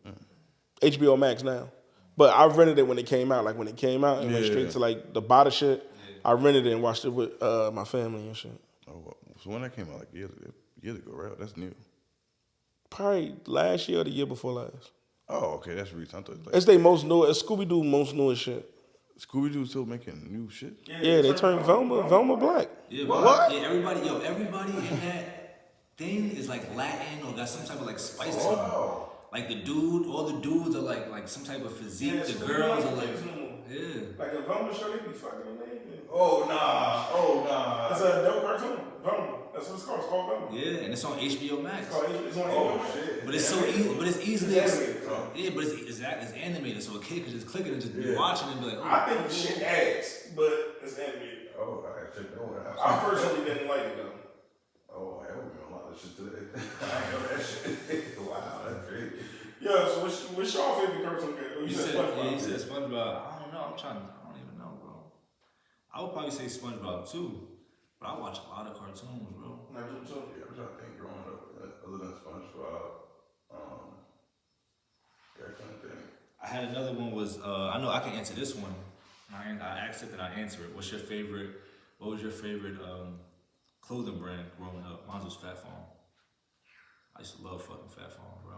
on? HBO Max now. But I rented it when it came out. Like when it came out and went straight to like the bottom shit. I rented it and watched it with my family and shit. Oh, so when that came out, like years ago, right? That's new. Probably last year or the year before last. Oh, okay, that's recent. I thought it was It's they most new. It's Scooby-Doo most newest shit. Scooby-Doo still making new shit? Yeah, they turned Velma black. Yeah, What? Yeah, everybody in that thing is like Latin or got some type of like spice to them. Like the dude, all the dudes are like some type of physique. Yeah, the girls are like, Like a Velma show, they be fucking in there. Oh, nah. It's a dope cartoon. Velma. That's what it's called. It's called Velma. yeah, and it's on HBO Max. It's on Oh, shit. But it's so easy. But it's easily. It's animated. Yeah, but it's animated, so a kid can just click it and just be watching it and be like, oh. I think the shit ass, but it's animated. Oh, I gotta check that one out. I personally didn't like it though. Oh, I hope you know a lot of shit today. I ain't know that shit. Wow, that's crazy. Yeah, so what's your favorite cartoon game? You said SpongeBob. I don't know. I don't even know, bro. I would probably say SpongeBob too, but I watch a lot of cartoons, bro. I do too. Yeah, I'm trying to think growing up, other than SpongeBob, yeah, I can't think. I had another one was I know I can answer this one. I asked it and I answer it. What was your favorite clothing brand growing up? Mine was Fat Farm. I used to love fucking Fat Farm, bro.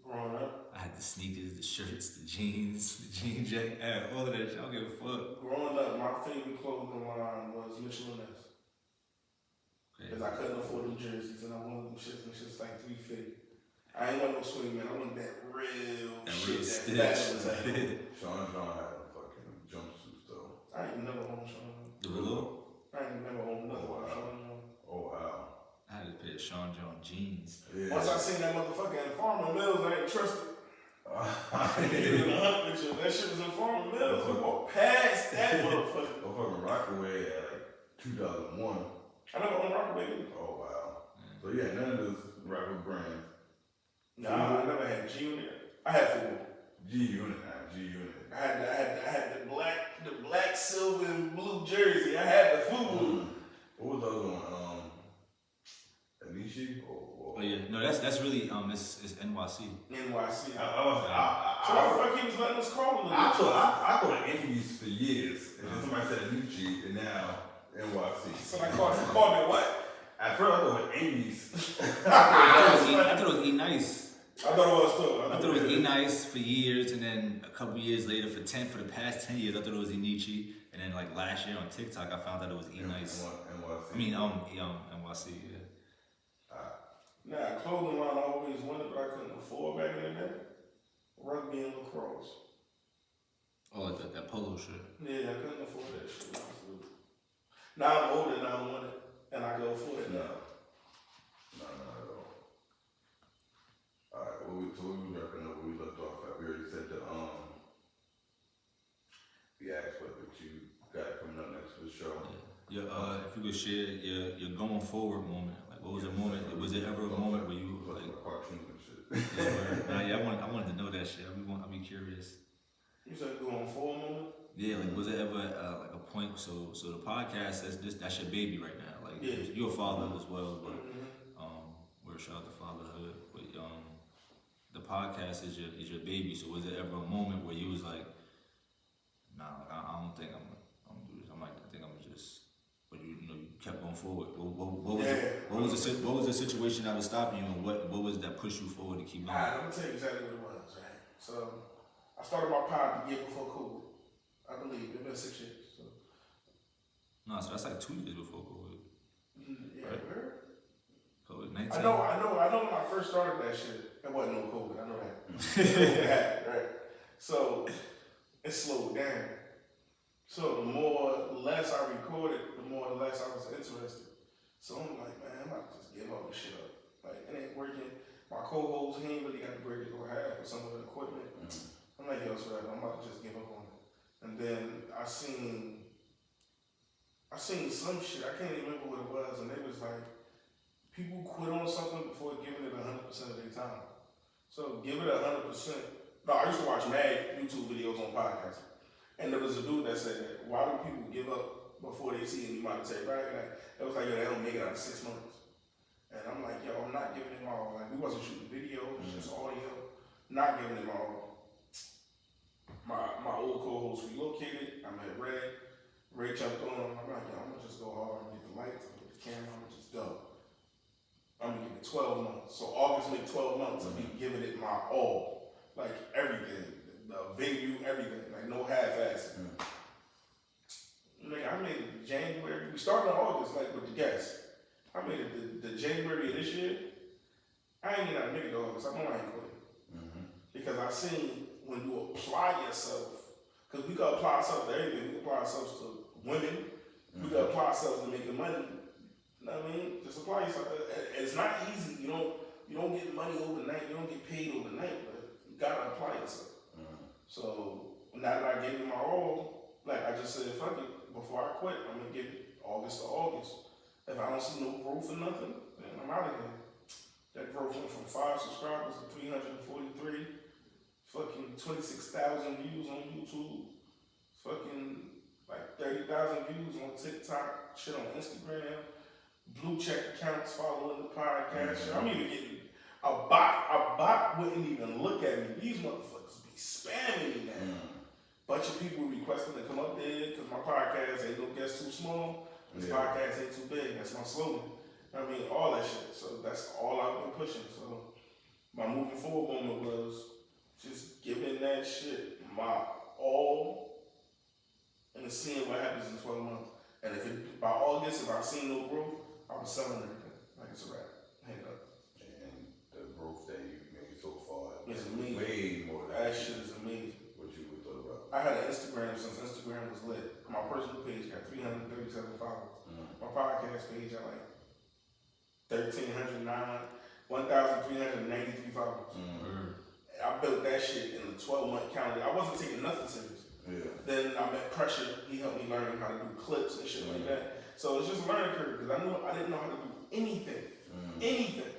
Growing up? I had the sneakers, the shirts, the jeans, the jean jacket, all of that shit. I don't give a fuck. Growing up, my favorite clothing line was Mitchell & Ness. Because I couldn't afford them jerseys and I wanted them shits like $350. I ain't want no swing, man. I want that real shit that was at. Sean John had a fucking jumpsuit though. I ain't never owned Sean. The velour? I ain't never owned nothing about Sean. Oh wow. I had a pair of Sean John jeans. Yeah. Once I seen that motherfucker in Farmer Mills, I ain't trusted. I didn't get in the hunt with you. That shit was in Farmer Mills. We walked past that motherfucker. Motherfucking Rockaway at like 2001. I never owned Rockaway either. Oh wow. So yeah, none of those Rockaway brands. Nah, I never had G Unit. I had football. G Unit. I had the black, silver, and blue jersey. I had the football. What was the other one? Anishi? Oh yeah, no, that's really it's NYC. NYC. So why the fuck he was letting us call him? I thought Anishi for years, and then somebody said Anishi, and now NYC. So I called it what? At first I thought it was Anish. I thought it was E-Nice. I thought it was too. I thought it was E-Nice for years, and then a couple years later, for the past 10 years, I thought it was Enichi, and then like last year on TikTok, I found out it was E-Nice. NYC. I mean, NYC, yeah. Nah, clothing line I always wanted, but I couldn't afford back in the day. Rugby and lacrosse. Oh, like that polo shit. Yeah, I couldn't afford that shit. Now I'm older, now I want it, and I go afford it now. No, not at all. Alright, so we wrapping up where we left off at. We already said we asked what you got coming up next for the show. Yeah. If you could share your going forward moment. Like, what was a moment? Was there ever a moment where you like cartoons and shit? I wanted to know that shit. I'll be curious. You said going forward moment? Yeah, like was it ever like a point? So the podcast that's your baby right now. Like you're a father as well, but we're a shout out to fatherhood. But the podcast is your baby. So was there ever a moment where you was like, nah, like, I don't think I'm gonna do this. I think I'm gonna just. But you kept going forward. What was the situation that was stopping you, and what was that push you forward to keep going? I'm gonna tell you exactly what it was, right? So I started my pod the year before COVID. I believe it's been 6 years. So. No, so that's like 2 years before COVID. Yeah, right? COVID-19. I know when I first started that shit, it wasn't no COVID. I know that. Right? So it slowed down. So the less I recorded, the less I was interested. So I'm like, man, I'm about to just give all this shit up. Like, it ain't working. My co-host, he ain't really got the break to go half with some of the equipment. I'm like, yo, so I'm about to just give up on it. And then I seen some shit, I can't even remember what it was, and they was like, people quit on something before giving it 100% of their time. So give it 100%. No, I used to watch mad YouTube videos on podcasts. And there was a dude that said that, why do people give up before they see any monetary value? Like, it was like, yo, they don't make it out of 6 months. And I'm like, yo, I'm not giving it my all. Like, we wasn't shooting video, it was just audio. Not giving it my all. My old co-host relocated. I met Ray. Ray jumped on. I'm like, yo, I'm gonna just go hard. I'm gonna get the lights, I'm gonna get the camera, I'm gonna just go. I'm gonna give it 12 months. So August make 12 months of me giving it my all. Like, everything. The venue, everything, like no half-ass. Like, I made it January. We started in August, like with the guests. I made it the January of this year. I ain't even make it to August. I know I ain't quitting. Because I seen when you apply yourself, because we can apply ourselves to everything. We can apply ourselves to women. We can apply ourselves to making money. You know what I mean? Just apply yourself. It's not easy. You don't get money overnight. You don't get paid overnight, but you gotta apply yourself. So now that I gave it my all, like I just said, fuck it. Before I quit, I'm gonna give it August to August. If I don't see no growth or nothing, then I'm out of here. That growth went from 5 subscribers to 343, fucking 26,000 views on YouTube, fucking like 30,000 views on TikTok, shit on Instagram, blue check accounts following the podcast. I'm even getting a bot wouldn't even look at me. These motherfuckers be spamming me now. Bunch of people requesting to come up there because my podcast ain't no guest too small. This podcast ain't too big. That's my slogan. I mean, all that shit. So that's all I've been pushing. So my moving forward moment was just giving that shit my all and seeing what happens in 12 months. And if by August, if I see no growth, I'm selling everything. Like it's a wrap. Hang it up. And the growth that you made so far is amazing. Way more than that shit is amazing. What you would thought about. I had an Instagram since Instagram was lit. My personal page got 337 followers. My podcast page got like 1,393 followers. I built that shit in the 12-month calendar. I wasn't taking nothing serious. Then I met Pressure. He helped me learn how to do clips and shit like that. So it's just a learning curve because I didn't know how to do anything. Anything.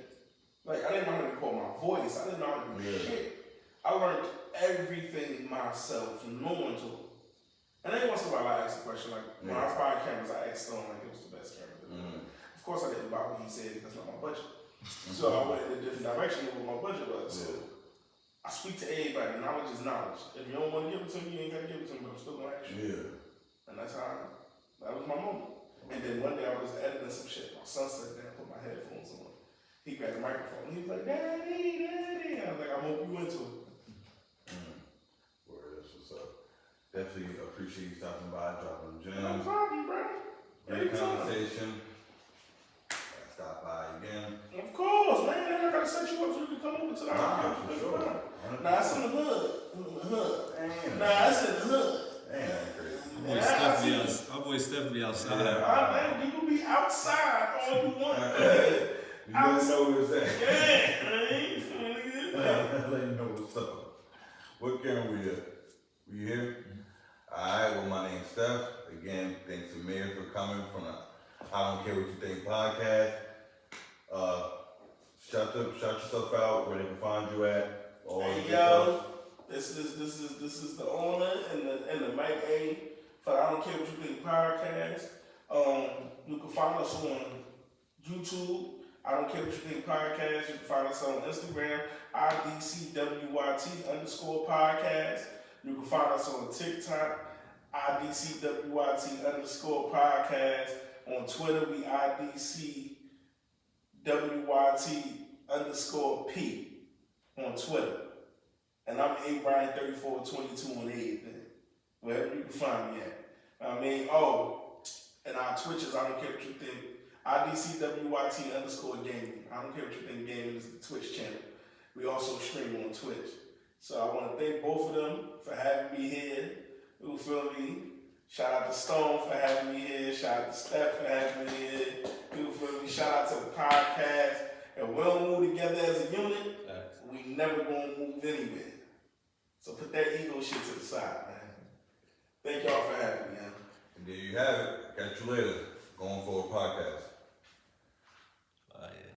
Like I didn't know how to record my voice. I didn't know how to do shit. I learned everything myself. No one told me. And then once in a while I asked a question like when I was buying cameras, I asked Stone like it was the best camera. Of course I didn't buy what he said because that's not my budget. So I went in a different direction than what my budget was. So I speak to everybody. Knowledge is knowledge. If you don't want to give it to me, you ain't got to give it to me, but I'm still going to ask you. And that's how that was my moment. And then one day I was editing some shit. My son sat down, put my headphones on. He grabbed the microphone. He was like, Daddy, Daddy. I was like, I hope you into it. Word, that's what's up. Definitely appreciate you stopping by, dropping gems. No problem, bro. Great conversation. Stop by again. Of course, man. I gotta set you up so you can come over to the house. For sure. Nah, it's in the hood. Nah, it's in the hood. My boy Stephanie outside. Man, you can be outside all you want. You don't know what's that. Yeah, man. Let you know what's up. What camera we at? We here? Alright, well my name's Steph. Again, thanks to Mayor for coming from the I Don't Care What You Think podcast. Shout yourself out where they can find you at. Hey yo, This is the owner and the Mike A for I Don't Care What You Think podcast. You can find us on YouTube. I Don't Care What You Think podcast. You can find us on Instagram. IDCWYT _podcast. You can find us on TikTok. IDCWYT _podcast. On Twitter, we IDCWYT _P on Twitter. And I'm A-Brian3422 on everything. Wherever you can find me at. I mean, and our Twitches, I Don't Care What You Think. IDCWYT _gaming. I Don't Care What You Think gaming is the Twitch channel. We also stream on Twitch. So I want to thank both of them for having me here. You feel me? Shout out to Stone for having me here. Shout out to Steph for having me here. You feel me? Shout out to the podcast. If we don't move together as a unit, we never gonna move anywhere. So put that ego shit to the side, man. Thank y'all for having me, man. And there you have it. Catch you later. Going for a podcast.